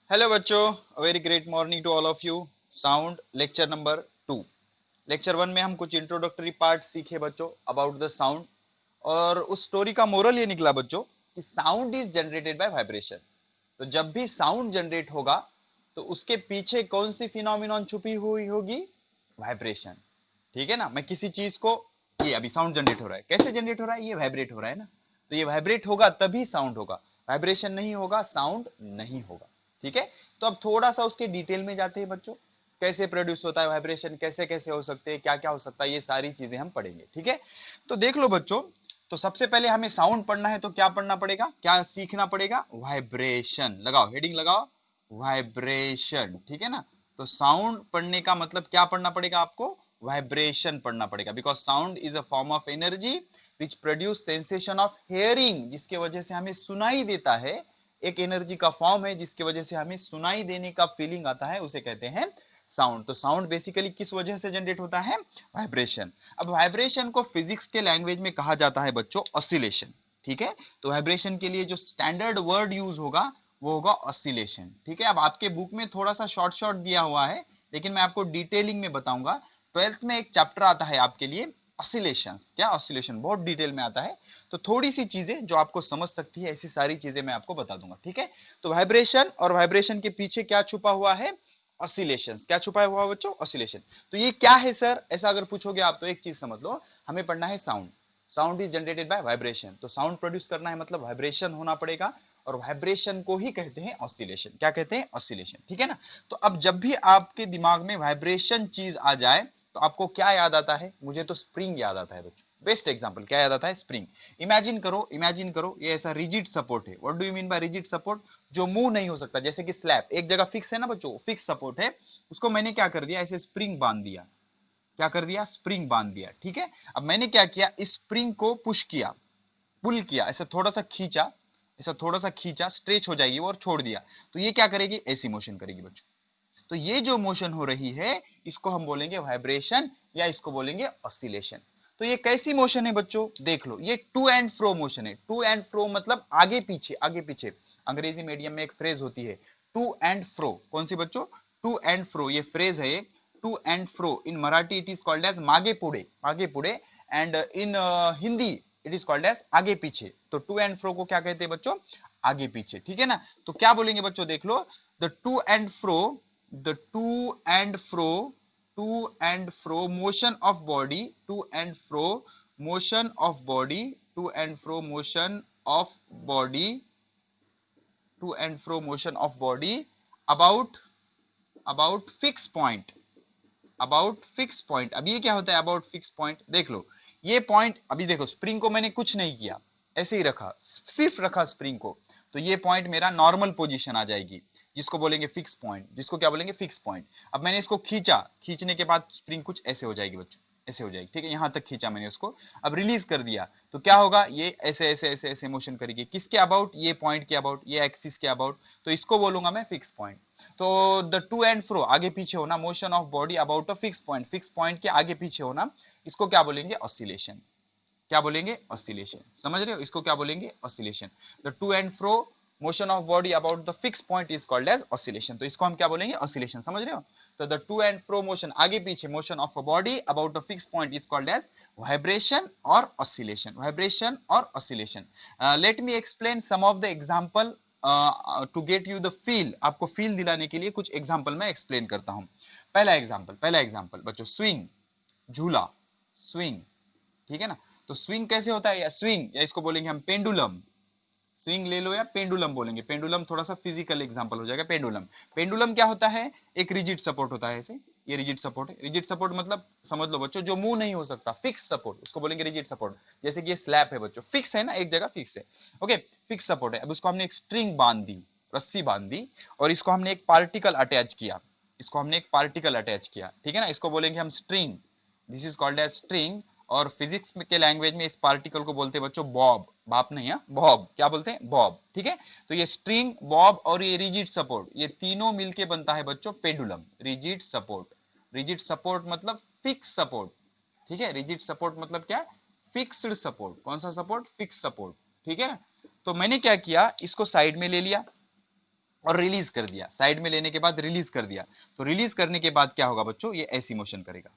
Hello बच्चों, very great morning to all of you. Sound lecture number 2। Lecture 1 में हम कुछ इंट्रोडक्टरी पार्ट सीखे बच्चों अबाउट द साउंड, और उस स्टोरी का मोरल ये निकला बच्चों कि sound is generated by vibration. तो जब भी साउंड जनरेट होगा तो उसके पीछे कौन सी फिनोमिनॉन छुपी हुई होगी? वाइब्रेशन। ठीक है ना। मैं किसी चीज को, ये अभी साउंड जनरेट हो रहा है, कैसे जनरेट हो रहा है? ये वाइब्रेट हो रहा है ना। तो ये वाइब्रेट होगा तभी साउंड होगा, वाइब्रेशन नहीं होगा साउंड नहीं होगा। ठीक है। तो अब थोड़ा सा उसके डिटेल में जाते हैं बच्चों, कैसे प्रोड्यूस होता है वाइब्रेशन, कैसे कैसे हो सकते हैं, क्या क्या हो सकता है, ये सारी चीजें हम पढ़ेंगे। ठीक है। तो देख लो बच्चों, तो सबसे पहले हमें साउंड पढ़ना है तो क्या पढ़ना पड़ेगा, क्या सीखना पड़ेगा? वाइब्रेशन। लगाओ, हेडिंग लगाओ, वाइब्रेशन। ठीक है ना। तो साउंड पढ़ने का मतलब क्या पढ़ना पड़ेगा आपको? वाइब्रेशन पढ़ना पड़ेगा, because sound is a form of energy which produce sensation of hearing, जिसके वजह से हमें सुनाई देता है। एक एनर्जी का फॉर्म है जिसकी वजह से हमें सुनाई देने का फीलिंग आता है, उसे कहते हैं साउंड। तो साउंड बेसिकली किस वजह से जनरेट होता है? वाइब्रेशन। अब वाइब्रेशन को फिजिक्स के लैंग्वेज में कहा जाता है बच्चों ऑसिलेशन। ठीक है। तो वाइब्रेशन के लिए जो स्टैंडर्ड वर्ड यूज होगा वो होगा ऑसिलेशन। ठीक है। अब आपके बुक में थोड़ा सा शॉर्ट शॉर्ट दिया हुआ है, लेकिन मैं आपको डिटेलिंग में बताऊंगा। 12th में एक चैप्टर आता है आपके लिए ऑसिलेशंस। क्या ऑसिलेशन? बहुत डिटेल में आता है। तो थोड़ी सी चीजें जो आपको समझ सकती है, ऐसी सारी चीजें मैं आपको बता दूंगा। ठीक है। तो वाइब्रेशन, और वाइब्रेशन के पीछे क्या छुपा हुआ है? ऑसिलेशंस। क्या छुपा हुआ बच्चों? ऑसिलेशन। तो ये क्या है सर, ऐसा अगर पूछोगे आप तो एक चीज समझ लो, हमें पढ़ना है sound. Sound is generated by vibration. तो साउंड प्रोड्यूस करना है मतलब वाइब्रेशन होना पड़ेगा, और वाइब्रेशन को ही कहते हैं ऑसिलेशन। क्या कहते हैं? ऑसिलेशन। ठीक है ना। तो अब जब भी आपके दिमाग में वाइब्रेशन चीज आ जाए तो आपको क्या याद आता है? मुझे तो स्प्रिंग याद आता है बच्चों। बेस्ट एग्जांपल क्या याद आता है? स्प्रिंग। इमेजिन करो ये ऐसा रिजिड सपोर्ट है। What do you mean by rigid support? जो मूव नहीं हो सकता, जैसे कि स्लैब एक जगह फिक्स है ना बच्चों, फिक्स सपोर्ट है। उसको मैंने क्या कर दिया? ऐसे स्प्रिंग बांध दिया। क्या कर दिया? स्प्रिंग बांध दिया। ठीक है। अब मैंने क्या किया? इस स्प्रिंग को पुश किया, पुल किया, ऐसा थोड़ा सा खींचा, ऐसा थोड़ा सा खींचा, स्ट्रेच हो जाएगी वो, और छोड़ दिया। तो ये क्या करेगी? ऐसी मोशन करेगी बच्चों। तो ये जो मोशन हो रही है इसको हम बोलेंगे वाइब्रेशन, या इसको बोलेंगे ऑसिलेशन। तो ये कैसी मोशन है बच्चों? देख लो, ये टू एंड फ्रो मोशन है। टू एंड फ्रो मतलब आगे पीछे, आगे पीछे। अंग्रेजी मीडियम में एक फ्रेज होती है टू एंड फ्रो। कौन सी बच्चों? टू एंड फ्रो, ये फ्रेज है एक। To and fro in Marathi it is called as मागे पुढे, मागे पुढे। And in Hindi it is called as आगे पीछे। तो टू एंड फ्रो को क्या कहते हैं बच्चों? आगे पीछे। ठीक है ना। तो क्या बोलेंगे बच्चों? देख लो, the to and fro, the to and fro motion of body, to and fro motion of body, to and fro motion of body, to and fro motion of body about fixed point, about fix point. अब ये क्या होता है about fix point? देख लो, ये point, अभी देखो spring को मैंने कुछ नहीं किया, ऐसे ही रखा, सिर्फ रखा स्प्रिंग को। तो ये पॉइंट मेरा नॉर्मल पोजीशन आ जाएगी, जिसको बोलेंगे फिक्स पॉइंट, जिसको क्या बोलेंगे? Fix point. अब मैंने इसको खींचा, खींचने के बाद स्प्रिंग कुछ ऐसे हो जाएगी बच्चों, ऐसे हो जाएगी। ठीक है। यहां तक खींचा मैंने उसको, अब रिलीज कर दिया तो क्या होगा? ये ऐसे ऐसे ऐसे ऐसे मोशन करेगी। किसके अबाउट? ये पॉइंट के अबाउट, ये एक्सिस के अबाउट। तो इसको बोलूंगा मैं फिक्स पॉइंट। तो द टू एंड फ्रो, आगे पीछे होना, motion of body about a fix point, fix point के आगे पीछे होना, इसको क्या बोलेंगे? ऑसिलेशन। क्या बोलेंगे? ऑसिलेशन। समझ रहे हो? इसको क्या बोलेंगे? Oscillation. The to and fro motion of body about the fix point is called as oscillation. तो इसको हम क्या बोलेंगे? ऑसिलेशन। समझ रहे हो? तो the to and fro motion, आगे पीछे motion of a body about a fix point is called as vibration और ऑसिलेशन, वाइब्रेशन और oscillation. Let me explain some of the example to get you the feel. आपको feel दिलाने के लिए कुछ example मैं एक्सप्लेन करता हूं। पहला एग्जांपल बच्चों, स्विंग, झूला, स्विंग। ठीक है ना। तो स्विंग कैसे होता है? या स्विंग, या इसको बोलेंगे हम पेंडुलम। स्विंग ले लो या पेंडुलम बोलेंगे। पेंडुलम थोड़ा सा फिजिकल एग्जांपल हो जाएगा। पेंडुलम, पेंडुलम क्या होता है? एक रिजिड सपोर्ट होता है ऐसे, ये रिजिड सपोर्ट है। रिजिड सपोर्ट मतलब समझ लो बच्चों, जो मूव नहीं हो सकता, फिक्स सपोर्ट, उसको बोलेंगे रिजिड सपोर्ट। जैसे कि ये स्लैब है बच्चों, फिक्स है ना, एक जगह फिक्स है। ओके, फिक्स सपोर्ट है। अब उसको हमने एक स्ट्रिंग बांध दी, रस्सी बांध दी, और इसको हमने एक पार्टिकल अटैच किया, इसको हमने एक पार्टिकल अटैच किया। ठीक है ना। इसको बोलेंगे हम string, this is called as string. और फिजिक्स के लैंग्वेज में इस पार्टिकल को बोलते हैं बच्चों बॉब, बाप नहीं है, बॉब। क्या बोलते हैं? बॉब। ठीक है। तो ये स्ट्रिंग, बॉब और ये रिजिड सपोर्ट, ये तीनों मिलके बनता है बच्चों pendulum. Rigid support, rigid support मतलब फिक्स सपोर्ट। ठीक है। रिजिड सपोर्ट मतलब क्या? Fixed support. कौन सा सपोर्ट? Fix support. ठीक है। तो मैंने क्या किया, इसको साइड में ले लिया, और रिलीज कर दिया, साइड में लेने के बाद रिलीज कर दिया, तो रिलीज करने के बाद क्या होगा बच्चों, ये ऐसी मोशन करेगा,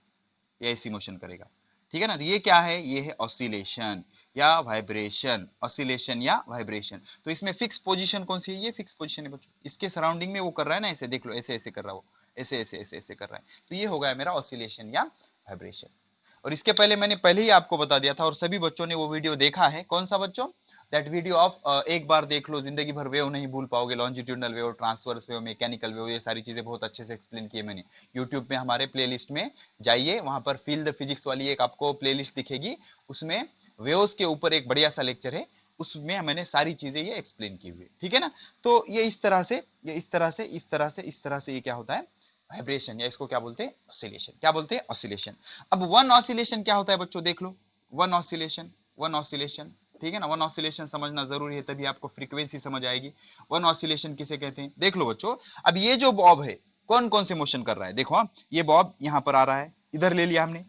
ये ऐसी मोशन करेगा, ठीक है ना। तो ये क्या है, ये है ऑसिलेशन या वाइब्रेशन, ऑसिलेशन या वाइब्रेशन। तो इसमें फिक्स पोजीशन कौन सी है, ये फिक्स पोजीशन है बच्चों, इसके सराउंडिंग में वो कर रहा है ना, ऐसे देख लो, ऐसे ऐसे कर रहा है वो, ऐसे ऐसे ऐसे ऐसे कर रहा है, तो ये होगा मेरा ऑसिलेशन या वाइब्रेशन। और इसके पहले मैंने पहले ही आपको बता दिया था, और सभी बच्चों ने वो वीडियो देखा है, कौन सा बच्चों, दैट वीडियो ऑफ एक बार देख लो जिंदगी भर वेव नहीं भूल पाओगे, longitudinal wave, transverse wave, mechanical wave, ये सारी चीजें बहुत अच्छे से एक्सप्लेन किए मैंने यूट्यूब में, हमारे प्लेलिस्ट में जाइए, वहां पर फील द फिजिक्स वाली एक आपको प्लेलिस्ट दिखेगी, उसमें वेव्स के ऊपर एक बढ़िया सा लेक्चर है, उसमें मैंने सारी चीजें ये एक्सप्लेन की हुई है, ठीक है ना। तो ये इस तरह से, ये इस तरह से, इस तरह से, इस तरह से ये क्या होता है, वाइब्रेशन, या इसको क्या बोलते हैं, ऑसिलेशन। क्या बोलते हैं, ऑसिलेशन। अब वन ऑसिलेशन क्या होता है बच्चों, देख लो, वन ऑसिलेशन, वन ऑसिलेशन, ठीक है ना, वन ऑसिलेशन समझना जरूरी है, तभी आपको फ्रीक्वेंसी समझ आएगी। वन ऑसिलेशन किसे कहते हैं, देख लो बच्चों। अब ये जो बॉब है, कौन कौन से मोशन कर रहा है, देखो, ये बॉब यहां पर आ रहा है, इधर ले लिया हमने,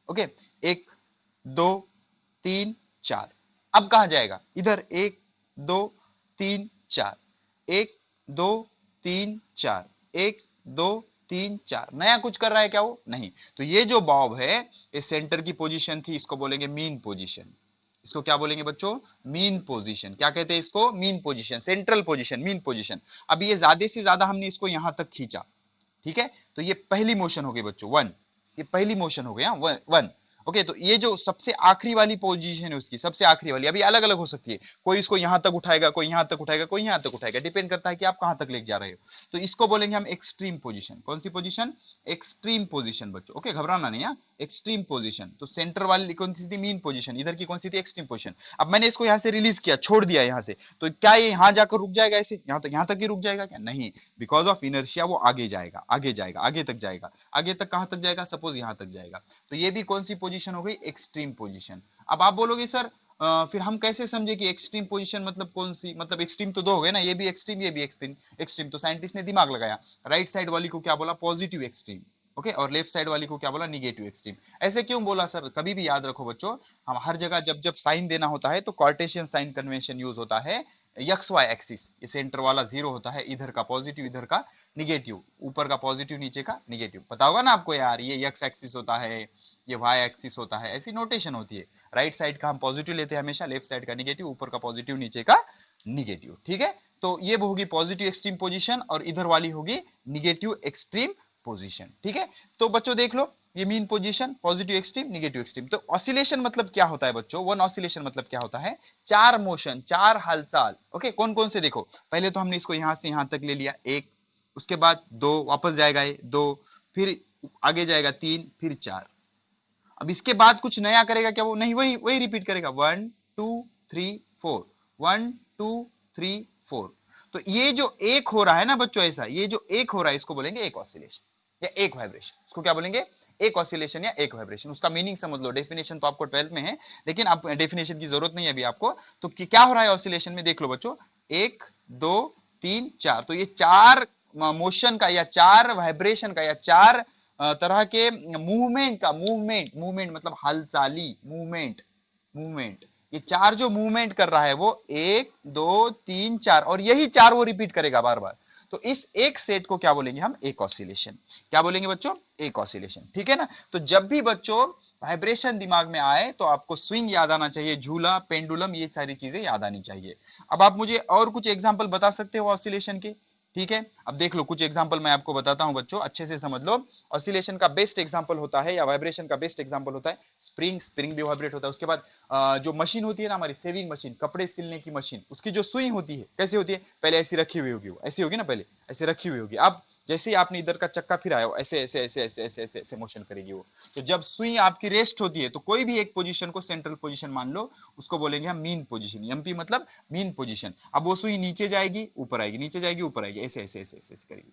ओके, 1 2 3 4, अब कहां जाएगा, इधर 1 2 3 4, 1 2 3 4, 1 2 3 4, नया कुछ कर रहा है क्या वो, नहीं। तो ये जो बॉब है, ये सेंटर की पोजीशन थी, इसको बोलेंगे मीन पोजीशन, इसको क्या बोलेंगे बच्चों, मीन पोजीशन। क्या कहते हैं इसको, mean position, central position, mean position. अब ये ज्यादा से ज्यादा हमने इसको यहां तक खींचा, ठीक है, तो ये पहली मोशन हो गई बच्चों, वन, ये पहली मोशन हो गया, वन। ओके, तो ये जो सबसे आखिरी वाली पोजीशन है उसकी, सबसे आखिरी वाली, अभी अलग अलग हो सकती है, कोई इसको यहां तक उठाएगा, कोई यहां तक उठाएगा, कोई यहां तक उठाएगा, डिपेंड करता है कि आप कहां तक लेके जा रहे हो। तो इसको बोलेंगे हम एक्सट्रीम पोजीशन। कौन सी पोजीशन, एक्सट्रीम पोजीशन बच्चों, ओके, घबराना नहीं है, एक्सट्रीम पोजीशन। तो सेंटर वाली कौन सी थी, मीन पोजीशन, इधर की कौन सी थी, एक्सट्रीम पोजीशन। अब मैंने इसको यहां से रिलीज किया, छोड़ दिया यहां से, तो क्या ये यहां जाकर रुक जाएगा, ऐसे यहां तक ही रुक जाएगा क्या, नहीं, बिकॉज ऑफ इनर्शिया वो आगे जाएगा, आगे जाएगा, आगे तक जाएगा, आगे तक कहां तक जाएगा, सपोज यहां तक जाएगा। तो ये भी कौन सी पोजीशन हो गई, एक्सट्रीम पोजीशन। अब आप बोलोगे सर फिर हम कैसे समझे कि एक्सट्रीम पोजीशन मतलब कौन सी, मतलब एक्सट्रीम तो दो हो गए ना, ये भी एक्सट्रीम, ये भी एक्सट्रीम, एक्सट्रीम तो साइंटिस्ट ने दिमाग लगाया, राइट साइड वाली को क्या बोला, पॉजिटिव एक्सट्रीम, ओके, और लेफ्ट साइड वाली को क्या बोला, निगेटिव एक्सट्रीम। ऐसे क्यों बोला सर, कभी भी याद रखो बच्चों, हम हर जगह जब जब साइन देना होता है तो कार्टेशियन साइन कन्वेंशन यूज होता है, एक्स वाई एक्सिस, ये सेंटर वाला 0 होता है, इधर का पॉजिटिव, इधर का निगेटिव, ऊपर का पॉजिटिव, नीचे का निगेटिव, पता होगा ना आपको यार, ये एक्स एक्सिस होता है, ये वाई एक्सिस होता है, ऐसी नोटेशन होती है। राइट साइड का हम पॉजिटिव लेते हैं हमेशा, लेफ्ट साइड का निगेटिव, ऊपर का पॉजिटिव, नीचे का निगेटिव, ठीक है। तो ये होगी पॉजिटिव एक्सट्रीम पोजीशन, और इधर वाली होगी निगेटिव एक्सट्रीम पोजीशन, ठीक है। तो बच्चों देख लो, ये mean position, positive extreme, negative extreme. तो ऑसिलेशन मतलब क्या होता है बच्चों, वन ऑसिलेशन मतलब क्या होता है, चार मोशन, चार हलचल, ओके, कौन कौन से, देखो, पहले तो हमने इसको यहां से यहां तक ले लिया, एक, उसके बाद 2, वापस जाएगा ये 2, फिर आगे जाएगा 3, फिर 4। अब इसके बाद कुछ नया करेगा क्या वो, नहीं, वही वही रिपीट करेगा, 1 2 3 4, 1 2 3 4। तो ये जो एक हो रहा है ना बच्चों, ऐसा ये जो एक हो रहा है, इसको बोलेंगे एक ऑसिलेशन या एक वाइब्रेशन। उसको क्या बोलेंगे, एक ऑसिलेशन या एक वाइब्रेशन। उसका मीनिंग समझ लो, डेफिनेशन तो आपको 12th में है, लेकिन आप डेफिनेशन की जरूरत नहीं है अभी आपको। तो क्या हो रहा है ऑसिलेशन में, देख लो बच्चों, 1 2 3 4, तो ये चार मोशन का या चार वाइब्रेशन का या चार तरह के मूवमेंट का, मूवमेंट, मूवमेंट मतलब हलचाली, मूवमेंट, मूवमेंट, ये चार जो मूवमेंट कर रहा है वो 1 2 3 4, और यही चार वो रिपीट करेगा बार बार। तो इस एक सेट को क्या बोलेंगे हम, एक ऑसिलेशन। क्या बोलेंगे बच्चों, एक ऑसिलेशन, ठीक है ना। तो जब भी बच्चों वाइब्रेशन दिमाग में आए तो आपको स्विंग याद आना चाहिए, झूला, पेंडुलम, ये सारी चीजें याद आनी चाहिए। अब आप मुझे और कुछ एग्जांपल बता सकते हो ऑसिलेशन के, ठीक है। अब देख लो, कुछ एग्जांपल मैं आपको बताता हूं बच्चों, अच्छे से समझ लो। ऑसिलेशन का बेस्ट एग्जांपल होता है, या वाइब्रेशन का बेस्ट एग्जांपल होता है स्प्रिंग, स्प्रिंग भी वाइब्रेट होता है। उसके बाद जो मशीन होती है ना हमारी, सेविंग मशीन, कपड़े सिलने की मशीन, उसकी जो सुई होती है कैसे होती है, पहले ऐसी रखी हुई होगी, वो ऐसी होगी ना, पहले ऐसे रखी हुई होगी, अब जैसे ही आपने इधर का चक्का फिराया हो, ऐसे ऐसे ऐसे ऐसे ऐसे ऐसे ऐसे मोशन करेगी वो। तो जब सुई आपकी रेस्ट होती है, तो कोई भी एक पोजीशन को सेंट्रल पोजीशन मान लो, उसको बोलेंगे हम मीन पोजीशन, एमपी मतलब मीन पोजीशन। अब वो सुई नीचे जाएगी, ऊपर आएगी, नीचे जाएगी, ऊपर आएगी, ऐसे ऐसे ऐसे ऐसे करेगी,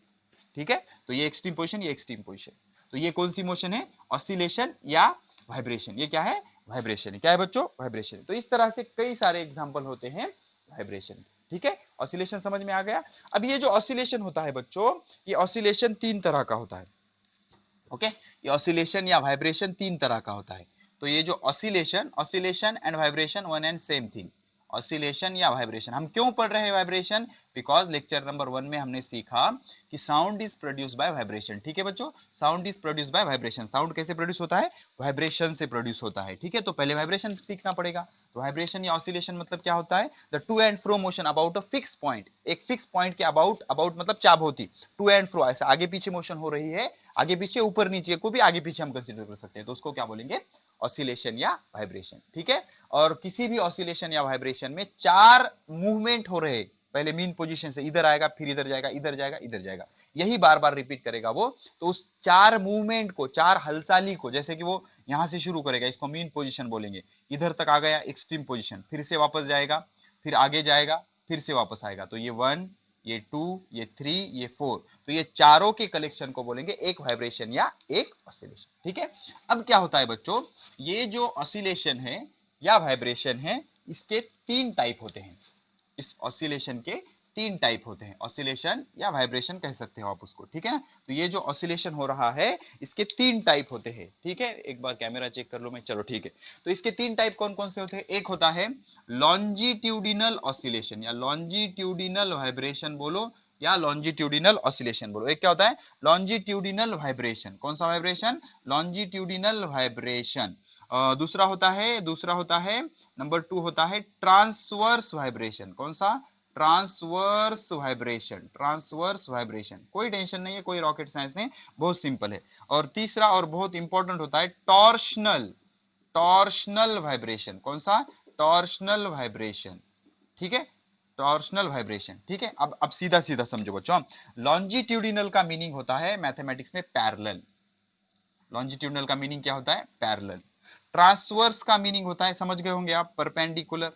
ठीक है। तो ये एक्सट्रीम पोजीशन, ये एक्सट्रीम पोजीशन। तो ये कौन सी मोशन है, ऑसिलेशन या वाइब्रेशन। ये क्या है, वाइब्रेशन है। क्या है बच्चों, वाइब्रेशन। तो इस तरह से कई सारे एग्जांपल होते हैं वाइब्रेशन, ठीक है। ऑसिलेशन समझ में आ गया। अब ये जो ऑसिलेशन होता है बच्चों, ये ऑसिलेशन तीन तरह का होता है, ओके। ये ऑसिलेशन या वाइब्रेशन तीन तरह का होता है। तो ये जो oscillation, oscillation and vibration one and same thing. Oscillation या वाइब्रेशन, हम क्यों पढ़ रहे हैं वाइब्रेशन, बिकॉज लेक्चर नंबर 1 में हमने सीखा कि sound is produce by vibration. ठीक है बच्चों, sound is produce by vibration. Sound कैसे प्रोड्यूस होता है? वाइब्रेशन से प्रोड्यूस होता है। ठीक है, तो पहले वाइब्रेशन सीखना पड़ेगा। तो वाइब्रेशन या ऑसिलेशन मतलब क्या होता है? The to and fro motion about a fix point. एक फिक्स पॉइंट के अबाउट, अबाउट मतलब चाप होती, टू एंड फ्रो ऐसा आगे पीछे मोशन हो रही है, आगे पीछे ऊपर नीचे को भी आगे पीछे हम कंसीडर कर सकते हैं, तो उसको क्या बोलेंगे? ऑसिलेशन या वाइब्रेशन। ठीक है, और किसी भी ऑसिलेशन या वाइब्रेशन में 4 मूवमेंट हो रहे, पहले मीन पोजीशन से इधर आएगा, फिर इधर जाएगा, इधर जाएगा, इधर जाएगा, यही बार बार रिपीट करेगा वो। तो उस 4 मूवमेंट को, 4 हलचाली को, जैसे कि वो यहां से शुरू करेगा, इसको मीन पोजीशन बोलेंगे, इधर तक आ गया एक्सट्रीम पोजीशन, फिर से वापस जाएगा, फिर आगे जाएगा, फिर से वापस आएगा, तो ये 1, ये 2, ये 3, ये 4, तो ये चारों के कलेक्शन को बोलेंगे एक वाइब्रेशन या एक ऑसिलेशन। ठीक है, अब क्या होता है बच्चों, ये जो ऑसिलेशन है या वाइब्रेशन है, इसके 3 टाइप होते हैं। इस ऑसिलेशन के 3 टाइप होते हैं, ऑसिलेशन या वाइब्रेशन कह सकते हो आप उसको। ठीक है ना, तो ये जो ऑसिलेशन हो रहा है इसके 3 टाइप होते हैं। ठीक है, एक बार कैमरा चेक कर लो मैं, चलो ठीक है। तो इसके 3 टाइप कौन कौन से होते हैं? एक होता है लॉन्जिट्यूडिनल ऑसिलेशन या लॉन्जिट्यूडिनल वाइब्रेशन बोलो, या लॉन्जिट्यूडिनल ऑसिलेशन बोलो। एक क्या होता है? Longitudinal vibration. कौन सा वाइब्रेशन? Longitudinal vibration. दूसरा होता है नंबर 2 होता है ट्रांसवर्स वाइब्रेशन। कौन सा? Transverse vibration. ट्रांसवर्स वाइब्रेशन, कोई टेंशन नहीं है, कोई रॉकेट साइंस नहीं, बहुत सिंपल है। और तीसरा और बहुत इंपॉर्टेंट होता है टॉर्शनल, टॉर्शनल वाइब्रेशन। कौन सा? Torsional vibration. ठीक है, टॉर्शनल वाइब्रेशन। ठीक है, अब सीधा सीधा समझो बच्चों। लॉन्जिट्यूडिनल का मीनिंग होता है मैथमेटिक्स में पैरेलल। लॉन्जिट्यूडिनल का मीनिंग क्या होता है? पैरेलल। ट्रांसवर्स का मीनिंग होता है, समझ गए होंगे आप, परपेंडिकुलर।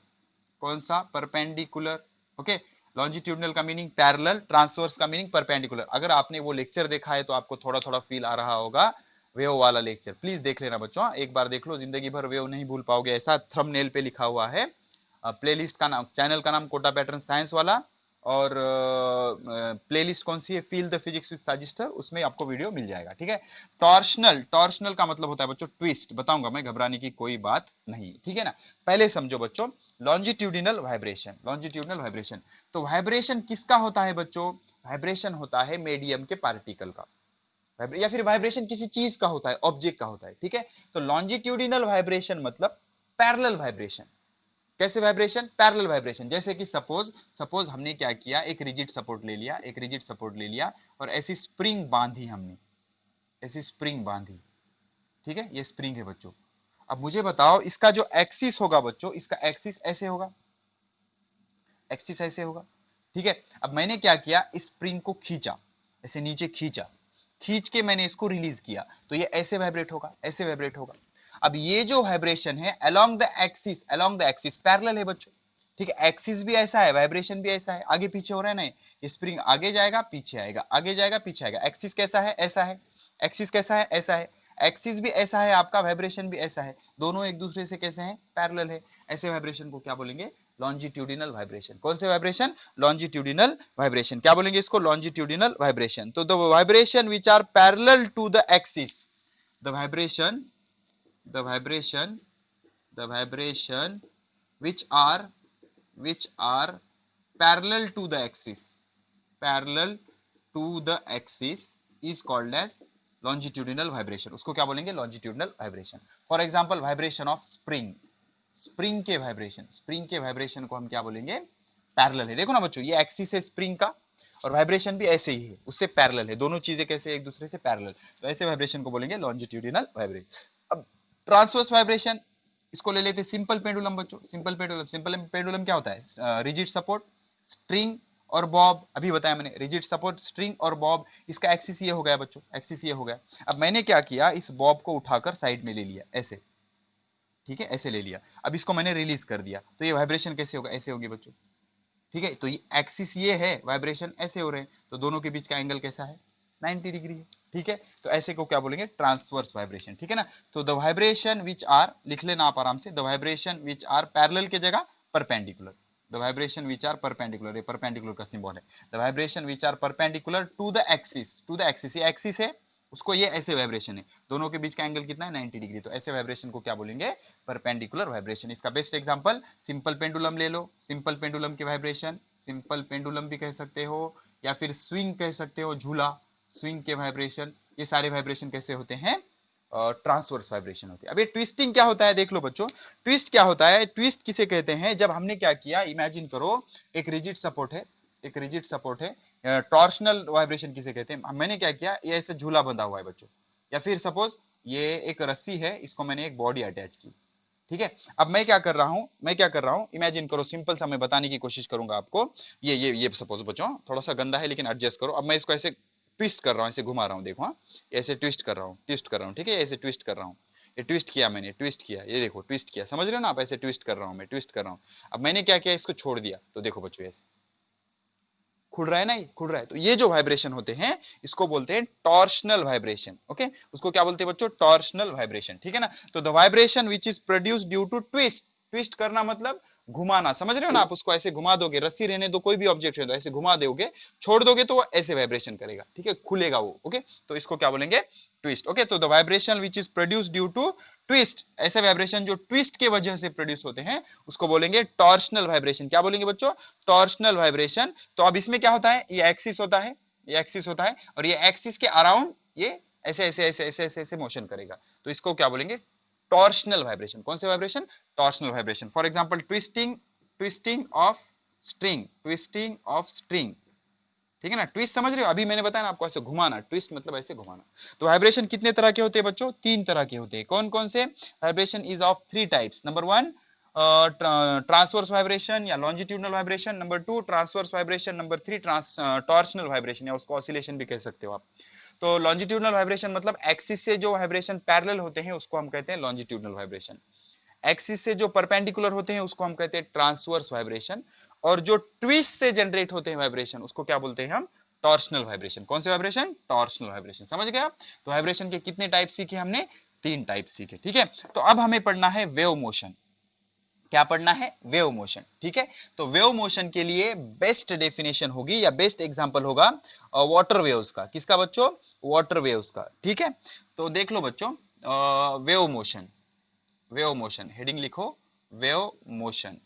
कौन सा? परपेंडिकुलर। ओके, लॉन्जिट्यूडिनल का मीनिंग पैरेलल, ट्रांसवर्स का मीनिंग परपेंडिकुलर। अगर आपने वो लेक्चर देखा है तो आपको थोड़ा थोड़ा फील आ रहा होगा, वेव वाला लेक्चर प्लीज देख लेना बच्चों, एक बार देख लो, जिंदगी भर वेव नहीं भूल पाओगे, ऐसा थंबनेल पे लिखा हुआ है। प्लेलिस्ट का नाम, चैनल का नाम कोटा पैटर्न साइंस वाला, और प्लेलिस्ट कौन सी है? फील द फिजिक्स विद साजिस्टर, उसमें आपको वीडियो मिल जाएगा। ठीक है, टॉर्शनल, टॉर्शनल का मतलब होता है बच्चों ट्विस्ट, बताऊंगा मैं, घबराने की कोई बात नहीं। ठीक है ना, पहले समझो बच्चों लॉन्जिट्यूडिनल वाइब्रेशन। लॉन्जिट्यूडिनल वाइब्रेशन, तो वाइब्रेशन किसका होता है बच्चों? वाइब्रेशन होता है मीडियम के पार्टिकल का, या फिर वाइब्रेशन किसी चीज का होता है, ऑब्जेक्ट का होता है। ठीक है, तो लॉन्जिट्यूडिनल वाइब्रेशन मतलब पैरेलल वाइब्रेशन। कैसे वाइब्रेशन? Parallel vibration. जैसे कि सपोज हमने क्या किया, एक रिजिड सपोर्ट ले लिया, एक रिजिड सपोर्ट ले लिया, और ऐसी स्प्रिंग बांधी हमने, ऐसी स्प्रिंग बांधी। ठीक है, ये स्प्रिंग है बच्चों। अब मुझे बताओ, इसका जो एक्सिस होगा बच्चों, इसका एक्सिस ऐसे होगा, एक्सिस ऐसे होगा। ठीक है, अब मैंने क्या किया, इस स्प्रिंग को खींचा, ऐसे नीचे खींचा, खींच के मैंने इसको रिलीज किया, तो ये ऐसे वाइब्रेट होगा, ऐसे वाइब्रेट होगा। अब ये जो वाइब्रेशन है along the axis, along the axis parallel है बच्चों। ठीक है, एक्सिस भी ऐसा है, वाइब्रेशन भी ऐसा है, आगे पीछे हो रहा है ना, ये स्प्रिंग आगे जाएगा पीछे आएगा, आगे जाएगा पीछे आएगा। एक्सिस कैसा है? ऐसा है। एक्सिस कैसा है? ऐसा है। एक्सिस भी ऐसा है आपका, वाइब्रेशन भी ऐसा है, दोनों एक दूसरे से कैसे हैं? पैरेलल है। ऐसे वाइब्रेशन को क्या बोलेंगे? Longitudinal vibration. कौन से वाइब्रेशन? Longitudinal vibration. क्या बोलेंगे इसको? Longitudinal vibration. तो the vibration which are parallel to the axis, the vibration, the vibration which are parallel to the axis, parallel to the axis is called as longitudinal vibration। उसको क्या बोलेंगे? longitudinal vibration। For example vibration of spring, spring के vibration, spring के vibration को हम क्या बोलेंगे? Parallel है। देखो ना बच्चों, ये एक्सिस है स्प्रिंग का, और वाइब्रेशन भी ऐसे ही है, उससे पैरेलल है, दोनों चीजें कैसे एक दूसरे से पैरेलल, तो ऐसे वाइब्रेशन को बोलेंगे लॉन्जिट्यूडिनल वाइब्रेशन। अब ट्रांसवर्स वाइब्रेशन, इसको ले लेते सिंपल पेंडुलम बच्चों। सिंपल पेंडुलम, सिंपल पेंडुलम क्या होता है? रिजिड सपोर्ट, स्ट्रिंग और बॉब, अभी बताया मैंने, रिजिड सपोर्ट, स्ट्रिंग और बॉब। इसका एक्सिस ये हो गया बच्चों, एक्सिस ये हो गया। अब मैंने क्या किया, इस बॉब को उठाकर साइड में ले लिया, ऐसे। ठीक है, ऐसे ले लिया। अब इसको मैंने रिलीज कर दिया, तो ये वाइब्रेशन कैसे होगा? ऐसे होगी बच्चों। ठीक है, तो ये एक्सिस ये है, वाइब्रेशन ऐसे हो रहे हैं, तो दोनों के बीच का एंगल कैसा है? 90 डिग्री है। ठीक है, तो ऐसे को क्या बोलेंगे? Transverse vibration. ठीक है ना, तो द वाइब्रेशन विच आर, लिख लेना आप आराम से, the vibration which are parallel के जगह perpendicular, the vibration which are perpendicular, ये परपेंडिकुलर का सिंबल है, the vibration which are perpendicular to the axis, to the axis, ये एक्सिस है उसको, ये ऐसे वाइब्रेशन है, दोनों के बीच का एंगल कितना है? 90 डिग्री। तो ऐसे वाइब्रेशन को क्या बोलेंगे? Perpendicular vibration. इसका बेस्ट एग्जांपल सिंपल पेंडुलम ले लो, सिंपल पेंडुलम के वाइब्रेशन, सिंपल पेंडुलम भी कह सकते हो, या फिर स्विंग कह सकते हो, झूला, स्विंग के वाइब्रेशन, ये सारे वाइब्रेशन कैसे होते हैं, ट्रांसवर्स वाइब्रेशन होते हैं। अब ये ट्विस्टिंग क्या होता है देख लो बच्चों, ट्विस्ट क्या होता है, ट्विस्ट किसे कहते हैं, जब हमने क्या किया, इमेजिन करो एक रिजिड सपोर्ट है, एक रिजिड सपोर्ट है, टॉर्शनल वाइब्रेशन किसे कहते हैं, मैंने क्या किया, ये ऐसे झूला बंधा हुआ है बच्चों, या फिर सपोज ये एक रस्सी है, इसको मैंने एक बॉडी अटैच की, ठीक है। अब मैं क्या कर रहा हूं, इमेजिन करो, सिंपल सा मैं बताने की कोशिश करूंगा आपको, ये सपोज बच्चों थोड़ा सा गंदा है लेकिन एडजस्ट करो। अब मैं इसको ऐसे ट्विस्ट कर रहा हूं, ऐसे घुमा रहा हूं, देखो, हाँ ऐसे ट्विस्ट कर रहा हूं, ठीक है, ऐसे ट्विस्ट कर रहा हूं, ये ट्विस्ट किया मैंने, ट्विस्ट किया, ये देखो ट्विस्ट किया, समझ रहे हो ना आप, ऐसे ट्विस्ट कर रहा हूं मैं, ट्विस्ट कर रहा हूं। अब मैंने क्या किया, इसको छोड़ दिया, तो देखो बच्चों ऐसे खुल रहा है ना, ये खुल रहा है, तो ये जो वाइब्रेशन होते हैं इसको बोलते हैं टॉर्शनल वाइब्रेशन, ओके, उसको क्या बोलते हैं बच्चों, टॉर्शनल वाइब्रेशन, ठीक है ना। तो the vibration which is produced due to twist, twist करना मतलब घुमाना, समझ रहे हो ना आप, उसको ऐसे घुमा दोगे, रस्सी रहने दो, कोई भी ऑब्जेक्ट रहने दो, ऐसे घुमा दोगे, छोड़ दोगे तो वो ऐसे वाइब्रेशन करेगा, ठीक है, खुलेगा वो, ओके, तो इसको क्या बोलेंगे, ट्विस्ट, ओके। तो the vibration which is produced due to twist, ऐसे वाइब्रेशन जो ट्विस्ट के वजह से प्रोड्यूस होते हैं उसको बोलेंगे टॉर्शनल वाइब्रेशन, क्या बोलेंगे बच्चों, टॉर्शनल वाइब्रेशन। तो अब इसमें क्या होता है, ये एक्सिस होता है, ये एक्सिस होता है, और ये एक्सिस के अराउंड ये ऐसे ऐसे ऐसे ऐसे ऐसे ऐसे मोशन करेगा, तो इसको क्या बोलेंगे, टॉर्शनल वाइब्रेशन। कौन से vibration, torsional vibration. For example twisting, twisting of string, twisting of string, ठीक है ना, ट्विस्ट समझ रहे हो, अभी मैंने बताया ना आपको, ऐसे घुमाना, ट्विस्ट मतलब ऐसे घुमाना। तो वाइब्रेशन कितने तरह के होते हैं बच्चों, 3 तरह के होते हैं। कौन कौन से, vibration is of 3 types. Number 1 transverse vibration या longitudinal vibration, number 2 transverse vibration, number 3 torsional vibration, या उसको ऑसिलेशन भी कह सकते हो आप। तो लॉन्जिट्यूडनल वाइब्रेशन मतलब एक्सिस से जो वाइब्रेशन पैरेलल होते हैं उसको हम कहते हैं लॉन्जिट्यूडनल वाइब्रेशन, एक्सिस से जो परपेंडिकुलर होते हैं उसको हम कहते हैं ट्रांसवर्स वाइब्रेशन, और जो ट्विस्ट से जनरेट होते हैं वाइब्रेशन उसको क्या बोलते हैं हम, टॉर्शनल वाइब्रेशन। कौन से वाइब्रेशन, टॉर्शनल वाइब्रेशन, समझ गए आप। तो वाइब्रेशन के कितने टाइप सीखे हमने, 3 टाइप सीखे, ठीक है। तो अब हमें पढ़ना है वेव मोशन, क्या पढ़ना है, वेव मोशन, ठीक है। तो वेव मोशन के लिए बेस्ट डेफिनेशन होगी या बेस्ट एग्जांपल होगा वाटर वेव्स का, किसका बच्चों, वाटर वेव्स का, ठीक है। तो देख लो बच्चों, wave motion, wave motion heading लिखो, वेव मोशन,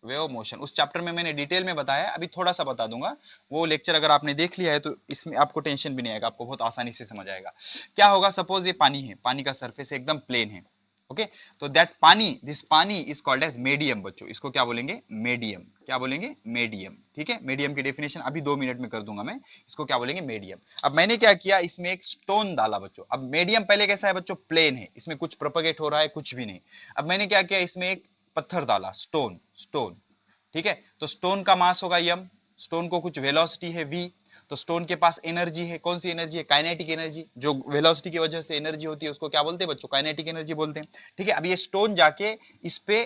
वेव मोशन उस चैप्टर में मैंने डिटेल में बताया, अभी थोड़ा सा बता दूंगा, वो लेक्चर अगर आपने देख लिया है तो इसमें आपको टेंशन भी नहीं आएगा, आपको बहुत आसानी से समझ आएगा। क्या होगा, सपोज ये पानी है, पानी का सरफेस एकदम प्लेन है, ओके, तो दैट पानी, दिस पानी इज कॉल्ड एज मीडियम बच्चों, इसको क्या बोलेंगे, मीडियम, क्या बोलेंगे, मीडियम, ठीक है। मीडियम की डेफिनेशन अभी 2 मिनट में कर दूंगा मैं, इसको क्या बोलेंगे, मीडियम। अब मैंने क्या किया, इसमें एक स्टोन डाला बच्चों, अब मीडियम पहले कैसा है बच्चों, प्लेन है, इसमें कुछ प्रोपेगेट हो रहा है, कुछ भी नहीं। अब मैंने क्या किया, इसमें एक पत्थर डाला, स्टोन, स्टोन, ठीक है। तो स्टोन का मास होगा यम, स्टोन को कुछ वेलोसिटी है v, तो स्टोन के पास एनर्जी है, कौन सी एनर्जी है, काइनेटिक एनर्जी, जो वेलोसिटी की वजह से एनर्जी होती है उसको क्या बोलते हैं बच्चों, काइनेटिक एनर्जी बोलते हैं, ठीक है। अब ये स्टोन जाके इस पे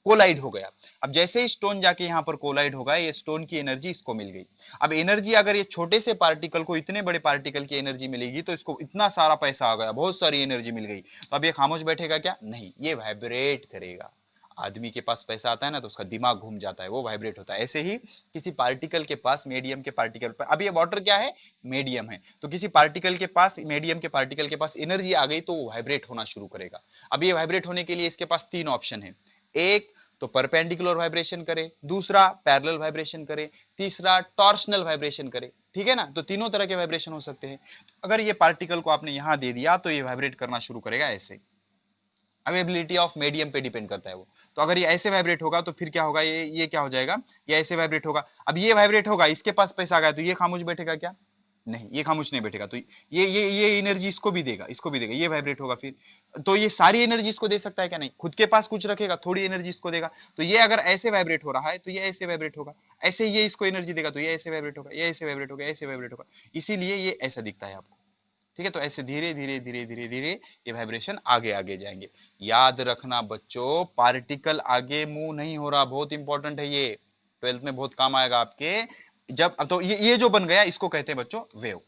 कोलाइड हो गया, अब जैसे ही स्टोन जाके यहाँ पर कोलाइड होगा, ये स्टोन की एनर्जी इसको मिल गई। अब एनर्जी अगर ये छोटे से पार्टिकल को इतने बड़े पार्टिकल की एनर्जी मिलेगी तो इसको इतना सारा पैसा आ गया, बहुत सारी एनर्जी मिल गई, तो अब ये खामोश बैठेगा क्या, नहीं, ये वाइब्रेट करेगा। आदमी के पास पैसा आता है ना तो उसका दिमाग घूम जाता है, वो वाइब्रेट होता है। ऐसे ही किसी पार्टिकल के पास, मीडियम के पार्टिकल पर, अब ये वाटर क्या है, मीडियम है, तो किसी पार्टिकल के पास, मीडियम के पार्टिकल के पास एनर्जी आ गई तो वो वाइब्रेट होना शुरू करेगा। अब ये वाइब्रेट होने के लिए इसके पास 3 ऑप्शन है, एक तो परपेंडिकुलर वाइब्रेशन करे, दूसरा पैरेलल वाइब्रेशन करे, तीसरा टॉर्शनल वाइब्रेशन करे, ठीक है ना। तो तीनों तरह के वाइब्रेशन हो सकते हैं। अगर ये पार्टिकल को आपने यहां दे दिया तो ये वाइब्रेट करना शुरू करेगा ऐसे, अवेबिलिटी ऑफ मीडियम पे डिपेंड करता है वो। तो अगर ये ऐसे वाइब्रेट होगा तो फिर क्या होगा, ये क्या हो जाएगा, ये ऐसे वाइब्रेट होगा। अब ये वाइब्रेट होगा, इसके पास पैसा आ गया तो ये खामोश बैठेगा क्या, नहीं, ये खामोश नहीं बैठेगा, तो ये एनर्जी इसको भी देगा, इसको भी देगा, ये वाइब्रेट होगा फिर, तो ये सारी एनर्जी इसको दे सकता है क्या, नहीं, खुद के पास कुछ रखेगा, थोड़ी एनर्जी इसको देगा। तो ये अगर ऐसे वाइब्रेट हो रहा है तो ये ऐसे वाइब्रेट होगा, ऐसे ये इसको एनर्जी देगा तो ये ऐसे वाइब्रेट होगा, ये ऐसे वाइब्रेट होगा, ऐसे वाइब्रेट होगा, इसीलिए ये ऐसा दिखता है आपको, ठीक है। तो ऐसे धीरे धीरे धीरे धीरे धीरे ये वाइब्रेशन आगे आगे जाएंगे। याद रखना बच्चों, पार्टिकल आगे मूव नहीं हो रहा, बहुत इंपॉर्टेंट है ये, 12th में बहुत काम आएगा आपके। जब तो ये जो बन गया इसको कहते हैं बच्चों वेव,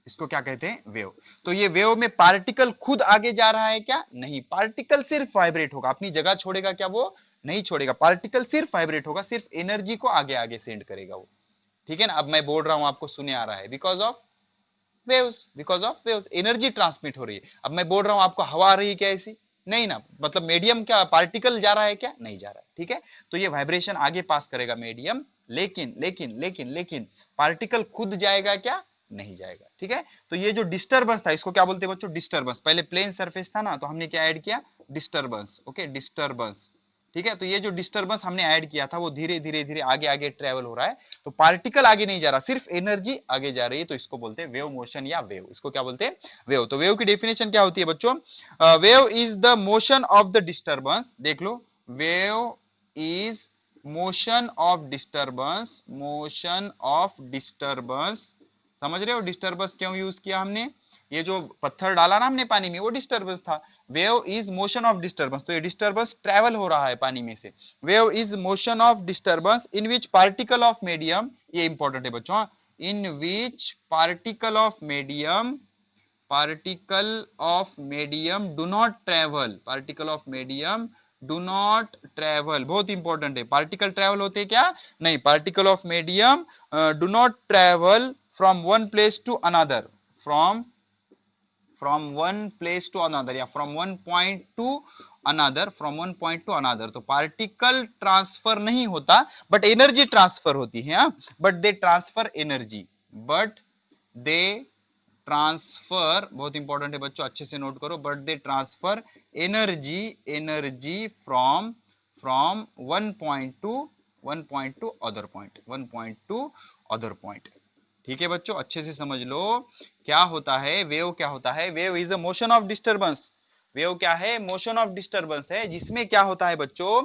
इसको क्या कहते हैं, वेव। तो ये वेव में पार्टिकल खुद आगे जा रहा है क्या, नहीं, पार्टिकल सिर्फ वाइब्रेट होगा, अपनी जगह छोड़ेगा क्या, वो नहीं छोड़ेगा, पार्टिकल सिर्फ वाइब्रेट होगा, सिर्फ एनर्जी को आगे आगे सेंड करेगा वो, ठीक है ना। अब मैं बोल रहा हूं आपको सुने आ रहा है, because of waves, because of waves energy transmit हो रही है। अब मैं बोल रहा हूं आपको हवा आ रही है क्या ऐसी, नहीं ना, मतलब मीडियम क्या पार्टिकल जा रहा है क्या, नहीं जा रहा है, ठीक है। तो ये वाइब्रेशन आगे पास करेगा मीडियम, लेकिन लेकिन लेकिन लेकिन पार्टिकल खुद जाएगा क्या, नहीं जाएगा, ठीक है। तो ये जो डिस्टर्बेंस था इसको क्या बोलते हैं बच्चों, डिस्टर्बेंस। पहले प्लेन सरफेस था ना, तो हमने क्या ऐड किया, डिस्टर्बेंस, ओके, डिस्टर्बेंस, ठीक है। तो ये जो डिस्टर्बेंस हमने ऐड किया था वो धीरे धीरे धीरे आगे आगे ट्रेवल हो रहा है, तो पार्टिकल आगे नहीं जा रहा, सिर्फ एनर्जी आगे जा रही है, तो इसको बोलते हैं वेव मोशन या वेव। इसको क्या बोलते हैं, वेव। तो वेव की डेफिनेशन क्या होती है बच्चों, wave is the motion of the disturbance, देख लो, wave is motion of disturbance, motion of disturbance, समझ रहे हो डिस्टर्बेंस क्यों यूज किया हमने, ये जो पत्थर डाला ना हमने पानी में वो डिस्टर्बेंस था। Wave is motion of disturbance, तो ये डिस्टर्बेंस ट्रेवल हो रहा है पानी में से। Wave is motion of disturbance in which particle of medium, ये इंपॉर्टेंट है बच्चों, in which particle of medium, particle of medium do not travel, particle of medium do not travel, बहुत इंपॉर्टेंट है। पार्टिकल ट्रेवल होते क्या, नहीं, particle of medium do not travel from one place to another, from one place to another या from one point to another, from one point to another। तो particle transfer नहीं होता but energy transfer होती है, but they transfer energy, but they transfer, बहुत important है बच्चों, अच्छे से नोट करो, but they transfer energy, energy from from one point two other point, one point two other point, ठीक है बच्चों, अच्छे से समझ लो। क्या होता है वेव, क्या होता है wave, is a motion of disturbance. Wave क्या है, मोशन ऑफ डिस्टर्बेंस है, जिसमें क्या होता है बच्चों,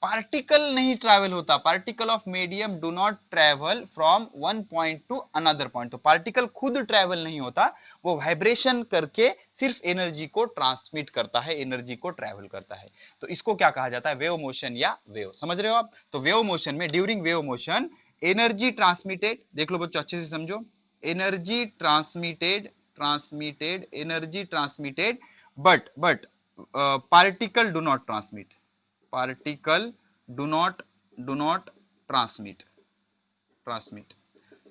पार्टिकल नहीं ट्रैवल होता, particle of medium do not travel from one point two another point. तो पार्टिकल खुद ट्रैवल नहीं होता, वो वाइब्रेशन करके सिर्फ एनर्जी को ट्रांसमिट करता है, एनर्जी को ट्रैवल करता है। तो इसको क्या कहा जाता है, वेव मोशन या वेव, समझ रहे हो आप। तो वेव मोशन में, during wave motion energy transmitted, देख लो बच्चों अच्छे से समझो, energy transmitted, transmitted, energy transmitted, but particle do not transmit, particle do not transmit, transmit.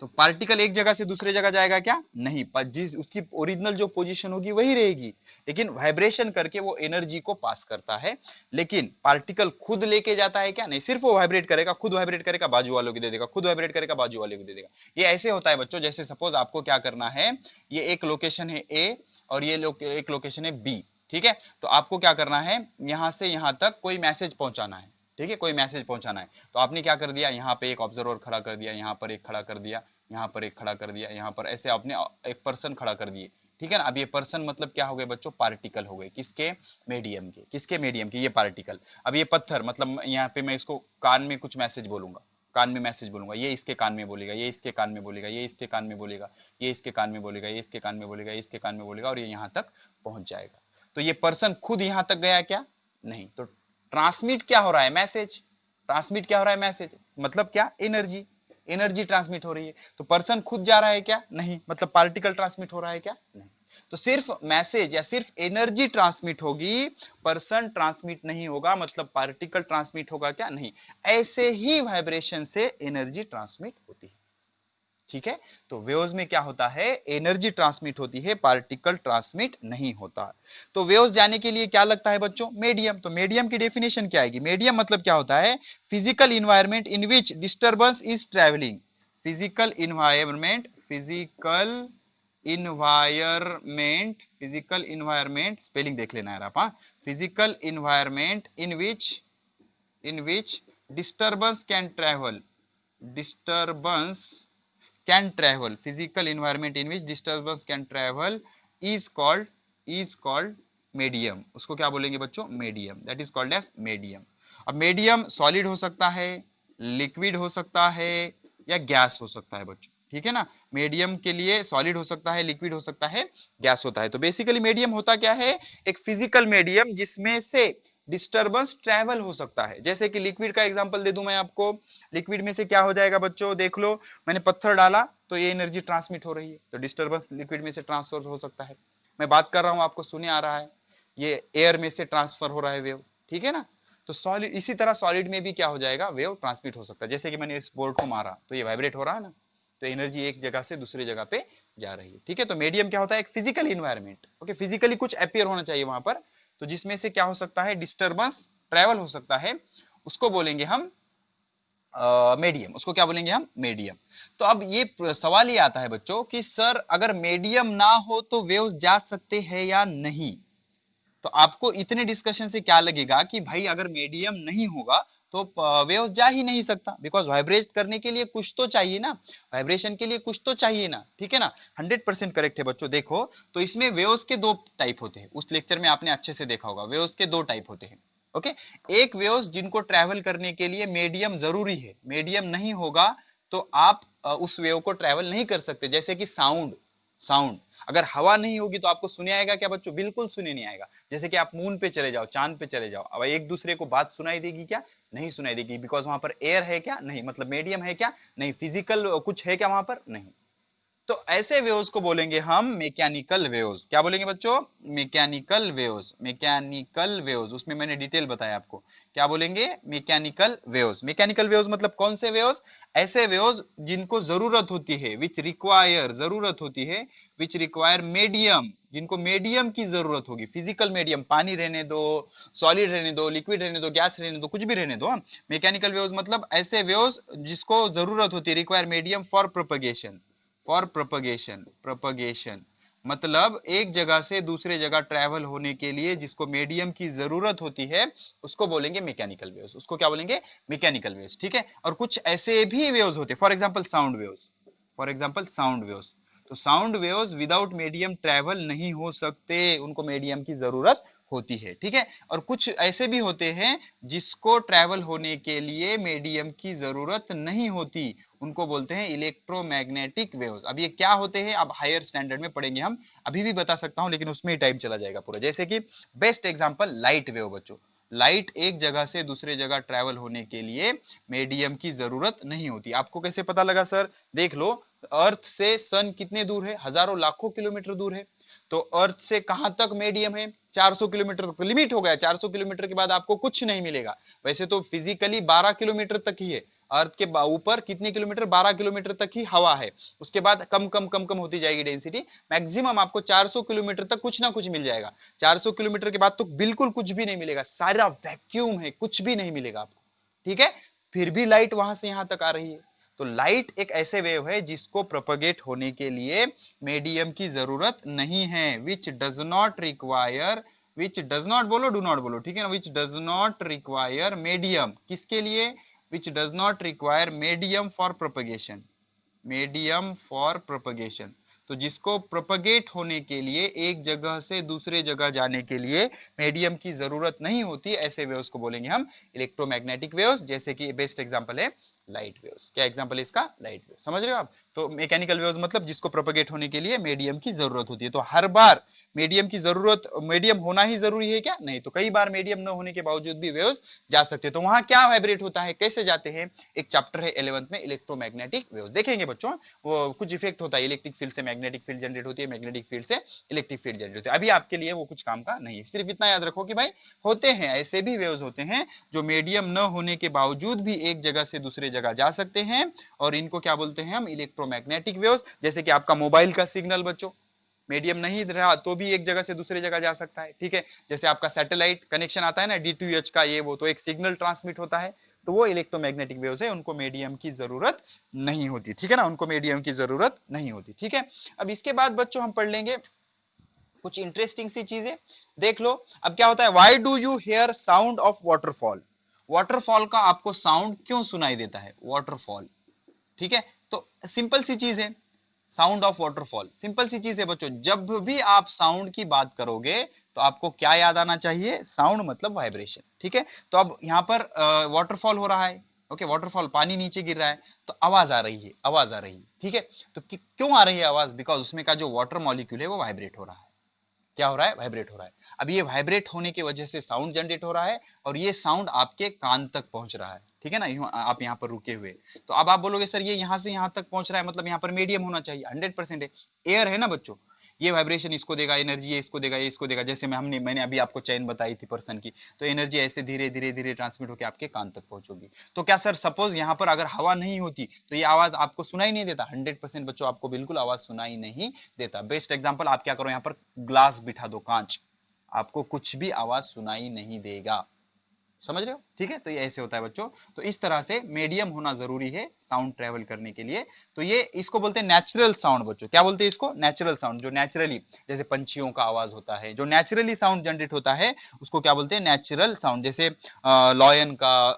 तो पार्टिकल एक जगह से दूसरे जगह जाएगा क्या, नहीं, जिस उसकी ओरिजिनल जो पोजीशन होगी वही रहेगी, लेकिन वाइब्रेशन करके वो एनर्जी को पास करता है। लेकिन पार्टिकल खुद लेके जाता है क्या, नहीं, सिर्फ वो वाइब्रेट करेगा, खुद वाइब्रेट करेगा, बाजू वालों को दे देगा, खुद वाइब्रेट करेगा, बाजू वाले को दे देगा। ये ऐसे होता है बच्चों, जैसे सपोज आपको क्या करना है, ये एक लोकेशन है ए और ये एक लोकेशन है बी, ठीक है। तो आपको क्या करना है, यहां से यहां तक कोई मैसेज पहुंचाना है, ठीक है, कोई मैसेज पहुंचाना है। तो आपने क्या कर दिया, यहाँ पे एक ऑब्जर्वर खड़ा कर दिया, यहाँ पर एक खड़ा कर दिया, यहाँ पर एक खड़ा कर दिया, यहाँ पर ऐसे आपने एक पर्सन खड़ा कर दिए, ठीक है ना। अब ये पर्सन मतलब क्या हो गए बच्चों, पार्टिकल हो गए, किसके, मीडियम के, किसके मीडियम के, ये पार्टिकल। अब ये पत्थर मतलब यहाँ पे मैं इसको कान में कुछ मैसेज बोलूंगा, कान में मैसेज बोलूंगा, ये इसके कान में बोलेगा, ये इसके कान में बोलेगा, ये इसके कान में बोलेगा, ये इसके कान में बोलेगा, ये इसके कान में बोलेगा, ये इसके कान में बोलेगा, और ये यहाँ तक पहुंच जाएगा। तो ये पर्सन खुद यहाँ तक गया क्या, नहीं। तो ट्रांसमिट क्या हो रहा है, मैसेज, ट्रांसमिट क्या हो रहा है, मैसेज, मतलब क्या, एनर्जी, एनर्जी ट्रांसमिट हो रही है। तो पर्सन खुद जा रहा है क्या, नहीं, मतलब पार्टिकल ट्रांसमिट हो रहा है क्या, नहीं। तो सिर्फ मैसेज या सिर्फ एनर्जी ट्रांसमिट होगी, पर्सन ट्रांसमिट नहीं होगा, मतलब पार्टिकल ट्रांसमिट होगा क्या, नहीं। ऐसे ही वाइब्रेशन से एनर्जी ट्रांसमिट होती है, ठीक है। तो वेव्स में क्या होता है, एनर्जी ट्रांसमिट होती है, पार्टिकल ट्रांसमिट नहीं होता। तो वेव्स जाने के लिए क्या लगता है बच्चों, मीडियम। तो मीडियम की डेफिनेशन क्या आएगी, मीडियम मतलब क्या होता है, physical environment in which disturbance is travelling, physical environment, physical environment, physical environment, spelling देख लेना है आप, physical environment in which disturbance can travel, disturbance can travel, physical environment in which disturbance can travel is called medium। उसको क्या बोलेंगे बच्चों, medium, that is called as medium। अब medium solid हो सकता है, liquid हो सकता है, या गैस हो सकता है बच्चों, ठीक है ना। मीडियम के लिए सॉलिड हो सकता है, लिक्विड हो सकता है, गैस होता है। तो बेसिकली मीडियम होता क्या है, एक फिजिकल मीडियम जिसमें से डिस्टर्बेंस ट्रेवल हो सकता है। जैसे कि लिक्विड का एग्जांपल दे दूं मैं आपको, लिक्विड में से क्या हो जाएगा बच्चों, देख लो, मैंने पत्थर डाला तो ये एनर्जी ट्रांसमिट हो रही है, तो डिस्टर्बेंस लिक्विड में से ट्रांसफर हो सकता है। मैं बात कर रहा हूं, आपको सुने आ रहा है, ये एयर में से ट्रांसफर हो रहा है वेव, ठीक है ना। तो सॉलिड, इसी तरह सॉलिड में भी क्या हो जाएगा, वेव ट्रांसमिट हो सकता है। जैसे कि मैंने इस बोर्ड को मारा तो ये वाइब्रेट हो रहा है ना, तो एनर्जी एक जगह से दूसरी जगह पे जा रही है, ठीक है। तो मीडियम क्या होता है, एक फिजिकल इन्वायरमेंट, ओके, फिजिकली कुछ अपीयर होना चाहिए वहां पर, तो जिसमें से क्या हो सकता है, डिस्टरबेंस ट्रेवल हो सकता है, उसको बोलेंगे हम मीडियम। उसको क्या बोलेंगे हम, मीडियम। तो अब ये सवाल ये आता है बच्चों कि सर अगर मीडियम ना हो तो वेव्स जा सकते हैं या नहीं। तो आपको इतने डिस्कशन से क्या लगेगा कि भाई अगर मीडियम नहीं होगा तो वेव्स जा ही नहीं सकता, बिकॉज वाइब्रेट करने के लिए कुछ तो चाहिए ना, वाइब्रेशन के लिए कुछ तो चाहिए ना, ठीक है ना। 100% करेक्ट है बच्चों। देखो तो इसमें वेव्स के दो टाइप होते हैं, उस लेक्चर में आपने अच्छे से देखा होगा, वेव्स के दो टाइप होते हैं। ओके, एक वेव्स जिनको ट्रैवल करने के लिए मीडियम जरूरी है, मीडियम नहीं होगा तो आप उस वेव को ट्रैवल नहीं कर सकते, जैसे कि साउंड। साउंड अगर हवा नहीं होगी तो आपको सुने आएगा क्या बच्चों, बिल्कुल सुने नहीं आएगा। जैसे कि आप मून पे चले जाओ, चांद पे चले जाओ, अब एक दूसरे को बात सुनाई देगी क्या, नहीं सुनाई देगी, बिकॉज वहां पर एयर है क्या, नहीं, मतलब मीडियम है क्या, नहीं, फिजिकल कुछ है क्या वहां पर, नहीं। तो ऐसे वेव्स को बोलेंगे हम मैकेनिकल वेव्स। क्या बोलेंगे बच्चों, मैकेनिकल वेव्स। मैकेनिकल वेव्स, उसमें मैंने डिटेल बताया आपको, क्या बोलेंगे, मैकेनिकल वेव्स। मैकेनिकल वेव्स मतलब कौन से वेव्स, ऐसे वेव्स जिनको जरूरत होती है, विच रिक्वायर, जरूरत होती है, विच रिक्वायर मीडियम, जिनको मीडियम की जरूरत होगी, फिजिकल मीडियम, पानी रहने दो, सॉलिड रहने दो, लिक्विड रहने दो, गैस रहने दो, कुछ भी रहने दो। मैकेनिकल वेव्स मतलब ऐसे वेव्स जिसको जरूरत होती है, require medium for propagation. For propagation, propagation मतलब एक जगह से दूसरे जगह ट्रैवल होने के लिए जिसको मीडियम की जरूरत होती है, उसको बोलेंगे मैकेनिकल वेव्स। उसको क्या बोलेंगे, मैकेनिकल वेव्स, ठीक है। और कुछ ऐसे भी वेव्स होते हैं, for example sound waves, for example sound waves. तो sound waves without medium travel नहीं हो सकते, उनको मीडियम की जरूरत होती है, ठीक है। और कुछ ऐसे भी होते हैं जिसको ट्रैवल होने के लिए मीडियम की जरूरत नहीं होती, उनको बोलते हैं इलेक्ट्रोमैग्नेटिक वेव्स। अब ये क्या होते हैं, अब हायर स्टैंडर्ड में पढ़ेंगे हम, अभी भी बता सकता हूं लेकिन उसमें ही टाइम चला जाएगा पूरा। जैसे कि बेस्ट एग्जांपल लाइट वेव बच्चों। लाइट एक जगह से दूसरे जगह ट्रैवल होने के लिए मीडियम की जरूरत नहीं होती। आपको कैसे पता लगा सर, देख लो, अर्थ से सन कितने दूर है, हजारों लाखों किलोमीटर दूर है। तो अर्थ से कहां तक मीडियम है, 400 किलोमीटर, तो लिमिट हो गया, 400 किलोमीटर के बाद आपको कुछ नहीं मिलेगा। वैसे तो फिजिकली 12 किलोमीटर तक ही है, अर्थ के ऊपर कितने किलोमीटर, 12 किलोमीटर तक ही हवा है, उसके बाद कम कम कम कम होती जाएगी डेंसिटी, मैक्सिमम आपको 400 किलोमीटर तक कुछ ना कुछ मिल जाएगा। 400 किलोमीटर के बाद तो बिल्कुल कुछ भी नहीं मिलेगा, सारा वैक्यूम है, कुछ भी नहीं मिलेगा आपको, ठीक है। फिर भी लाइट वहां से यहां तक आ रही है। तो लाइट एक ऐसे वेव है जिसको प्रोपगेट होने के लिए मीडियम की जरूरत नहीं है, which does not require, which does not बोलो, डू नॉट बोलो, ठीक है ना, which does not require medium, किसके लिए, which does not require medium for propagation, medium for propagation. तो जिसको प्रोपगेट होने के लिए एक जगह से दूसरे जगह जाने के लिए मीडियम की जरूरत नहीं होती, ऐसे वेव्स को बोलेंगे हम इलेक्ट्रोमैग्नेटिक वेव्स। जैसे कि बेस्ट एग्जांपल है लाइट वेव्स। क्या एग्जांपल है इसका, लाइट वेव्स, समझ रहे हो आप। तो मैकेनिकल वेव्स मतलब जिसको प्रोपगेट होने के लिए मीडियम की जरूरत होती है। तो हर बार मीडियम की जरूरत, मीडियम होना ही जरूरी है क्या, नहीं, तो कई बार मीडियम न होने के बावजूद भी वेव्स जा सकते हैं। तो वहां क्या वाइब्रेट होता है, कैसे जाते हैं, एक चैप्टर है 11th में, इलेक्ट्रोमैग्नेटिक वेव्स, देखेंगे बच्चों। वो कुछ इफेक्ट होता है, इलेक्ट्रिक फील्ड से मैग्नेटिक फील्ड जनरेट होती है, मैग्नेटिक फील्ड से इलेक्ट्रिक फील्ड जनरेट होती है। अभी आपके लिए वो कुछ काम का नहीं है, सिर्फ इतना याद रखो कि भाई होते हैं ऐसे भी वेव्स होते हैं जो मीडियम न होने के बावजूद भी एक जगह से दूसरे जगह जा सकते हैं, और इनको क्या बोलते हैं हम, इलेक्ट्रोमैग्नेटिक वेव्स। जैसे कि आपका मोबाइल का सिग्नल बच्चों, मीडियम नहीं रहा तो भी एक जगह से दूसरे जगह जा सकता है, ठीक है। जैसे आपका सैटेलाइट कनेक्शन आता है ना, D2H का, ये वो, तो एक सिग्नल ट्रांसमिट होता है, तो वो इलेक्ट्रोमैग्नेटिक वेव्स है, उनको मीडियम की जरूरत नहीं होती, ठीक है ना, उनको मीडियम की जरूरत नहीं होती, ठीक है। अब इसके बाद बच्चों हम पढ़ लेंगे कुछ इंटरेस्टिंग सी चीजें, देख लो। अब क्या होता है, why do you here sound of waterfall, waterfall का आपको साउंड क्यों सुनाई देता है, वाटरफॉल, ठीक है। तो सिंपल सी चीज है, साउंड ऑफ वाटरफॉल, सिंपल सी चीज है बच्चों। जब भी आप साउंड की बात करोगे तो आपको क्या याद आना चाहिए, साउंड मतलब वाइब्रेशन, ठीक है। तो अब यहाँ पर वाटरफॉल हो रहा है, ओके, वाटरफॉल, पानी नीचे गिर रहा है, तो आवाज आ रही है, आवाज आ रही है, ठीक है। तो क्यों आ रही है आवाज, बिकॉज उसमें का जो वाटर मॉलिक्यूल है वो वाइब्रेट हो रहा है। क्या हो रहा है, वाइब्रेट हो रहा है। अब ये वाइब्रेट होने की वजह से साउंड जनरेट हो रहा है, और ये साउंड आपके कान तक पहुंच रहा है, ठीक है ना। आप यहाँ पर रुके हुए, तो अब आप बोलोगे सर ये यहाँ से यहाँ तक पहुंच रहा है, मतलब यहाँ पर मीडियम होना चाहिए, 100% है, एयर है ना बच्चों, ये वाइब्रेशन इसको देगा एनर्जी, ये इसको देगा, ये इसको देगा। जैसे मैंने अभी आपको चेन बताई थी पर्सन की, तो एनर्जी ऐसे धीरे धीरे धीरे ट्रांसमिट होकर आपके कान तक पहुंचोगी। तो क्या सर सपोज यहाँ पर अगर हवा नहीं होती तो ये आवाज आपको सुनाई नहीं देता, 100% बच्चों आपको बिल्कुल आवाज सुनाई नहीं देता। बेस्ट एग्जांपल, आप क्या करो, यहाँ पर ग्लास बिठा दो, कांच, आपको कुछ भी आवाज सुनाई नहीं देगा। समझ रहे हो? ठीक है, तो ये ऐसे होता है बच्चों। तो इस तरह से मीडियम होना जरूरी है साउंड ट्रेवल करने के लिए। तो ये इसको बोलते हैं नेचुरल साउंड बच्चों। क्या बोलते हैं इसको? Natural sound. जो नेचुरली, जैसे पंछियों का आवाज होता है, जो नेचुरली साउंड जनरेट होता है उसको क्या बोलते हैं? Natural sound. जैसे लॉयन का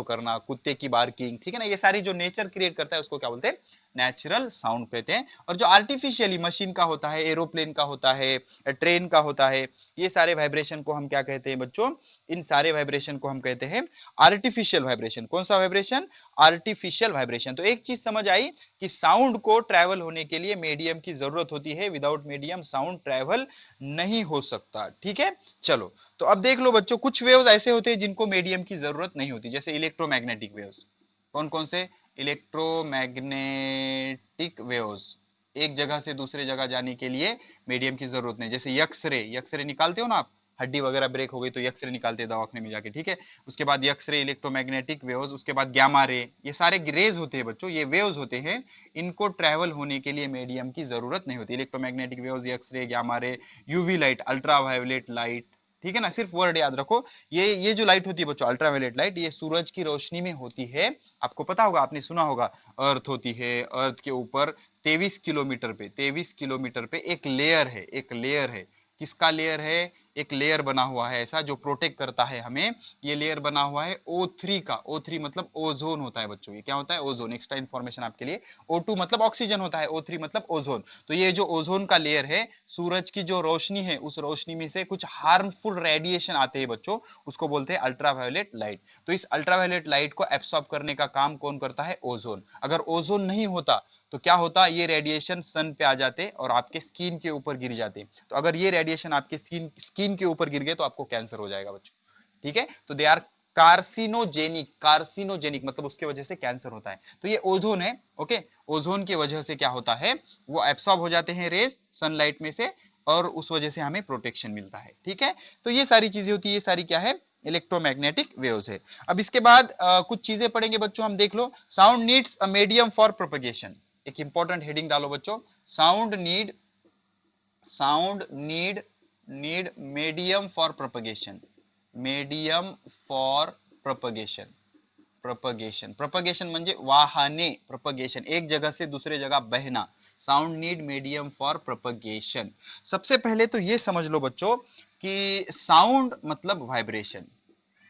करना, कुत्ते की बार्किंग, ठीक है ना, ये सारी जो नेचर क्रिएट करता है उसको क्या बोलते हैं? नेचुरल साउंड कहते हैं। और जो आर्टिफिशियली मशीन का होता है, एरोप्लेन का होता है, ट्रेन का होता है, ये सारे वाइब्रेशन को हम क्या कहते हैं बच्चों? इन सारे वाइब्रेशन को हम कहते हैं आर्टिफिशियल वाइब्रेशन। कौन सा वाइब्रेशन? Artificial vibration. तो एक चीज समझ आई कि साउंड को ट्रैवल होने के लिए मीडियम की जरूरत होती है। विदाउट मीडियम साउंड ट्रैवल नहीं हो सकता। ठीक है, चलो तो अब देख लो बच्चों, कुछ वेव्स ऐसे होते हैं जिनको मीडियम की जरूरत नहीं होती, जैसे इलेक्ट्रोमैग्नेटिक वेव्स। कौन कौन से? Electromagnetic waves. एक जगह से दूसरे जगह जाने के लिए मीडियम की जरूरत नहीं। जैसे एक्सरे, एक्सरे निकालते हो ना आप, हड्डी वगैरह ब्रेक हो गई तो एक्सरे निकालते हैं दवाखाने में जाके, ठीक है। उसके बाद एक्सरे, इलेक्ट्रोमैग्नेटिक वेव्स, उसके बाद गामा रे, ये सारे रेज होते हैं बच्चों, ये वेव्स होते हैं। इनको ट्रैवल होने के लिए मीडियम की जरूरत नहीं होती। Electromagnetic waves, X ray, gamma ray, UV light, ultraviolet light, ठीक है ना। सिर्फ वर्ड याद रखो। ये जो लाइट होती है बच्चों, अल्ट्रावायलेट लाइट, ये सूरज की रोशनी में होती है। आपको पता होगा, आपने सुना होगा, अर्थ होती है, अर्थ के ऊपर 23 किलोमीटर पे एक लेयर है, एक लेयर है। किसका लेयर है? एक लेयर बना हुआ है ऐसा जो प्रोटेक्ट करता है हमें। ये लेयर बना हुआ है O3 का। O3 मतलब ओजोन होता है बच्चों। ये क्या होता है? ओजोन। एक्स्ट्रा इन्फॉर्मेशन आपके लिए। O2 मतलब ऑक्सीजन होता है, O3 मतलब ओजोन। तो ये जो ओजोन का लेयर है, सूरज की जो रोशनी है, उस रोशनी में से कुछ हार्मफुल रेडिएशन आते हैं बच्चों, उसको बोलते हैं अल्ट्रावायलेट लाइट। तो इस अल्ट्रावायलेट लाइट को एब्सॉर्ब करने का काम कौन करता है? ओजोन। अगर ओजोन नहीं होता तो क्या होता? ये रेडिएशन सन पे आ जाते और आपके स्किन के ऊपर गिर जाते। तो अगर ये रेडिएशन आपके स्किन के ऊपर गिर गए तो आपको कैंसर हो जाएगा बच्चों। ठीक है, तो दे आर कार्सिनोजेनिक। कार्सिनोजेनिक मतलब उसके वजह से कैंसर होता है। तो ये ओजोन है, ओके। ओजोन की वजह से क्या होता है? वो एब्सॉर्ब हो जाते हैं रेज सनलाइट में से, और उस वजह से हमें प्रोटेक्शन मिलता है। ठीक है, तो ये सारी चीजें होती है। ये सारी क्या है? इलेक्ट्रोमैग्नेटिक वेव्स है। अब इसके बाद कुछ चीजें पढ़ेंगे बच्चों हम। देख लो, sound needs a medium for propagation. एक इंपॉर्टेंट हेडिंग डालो बच्चों, sound need need medium for propagation. Medium for propagation. Propagation म्हणजे वाहने, प्रोपगेशन एक जगह से दूसरे जगह बहना। Sound need medium for propagation. सबसे पहले तो ये समझ लो बच्चों कि साउंड मतलब वाइब्रेशन।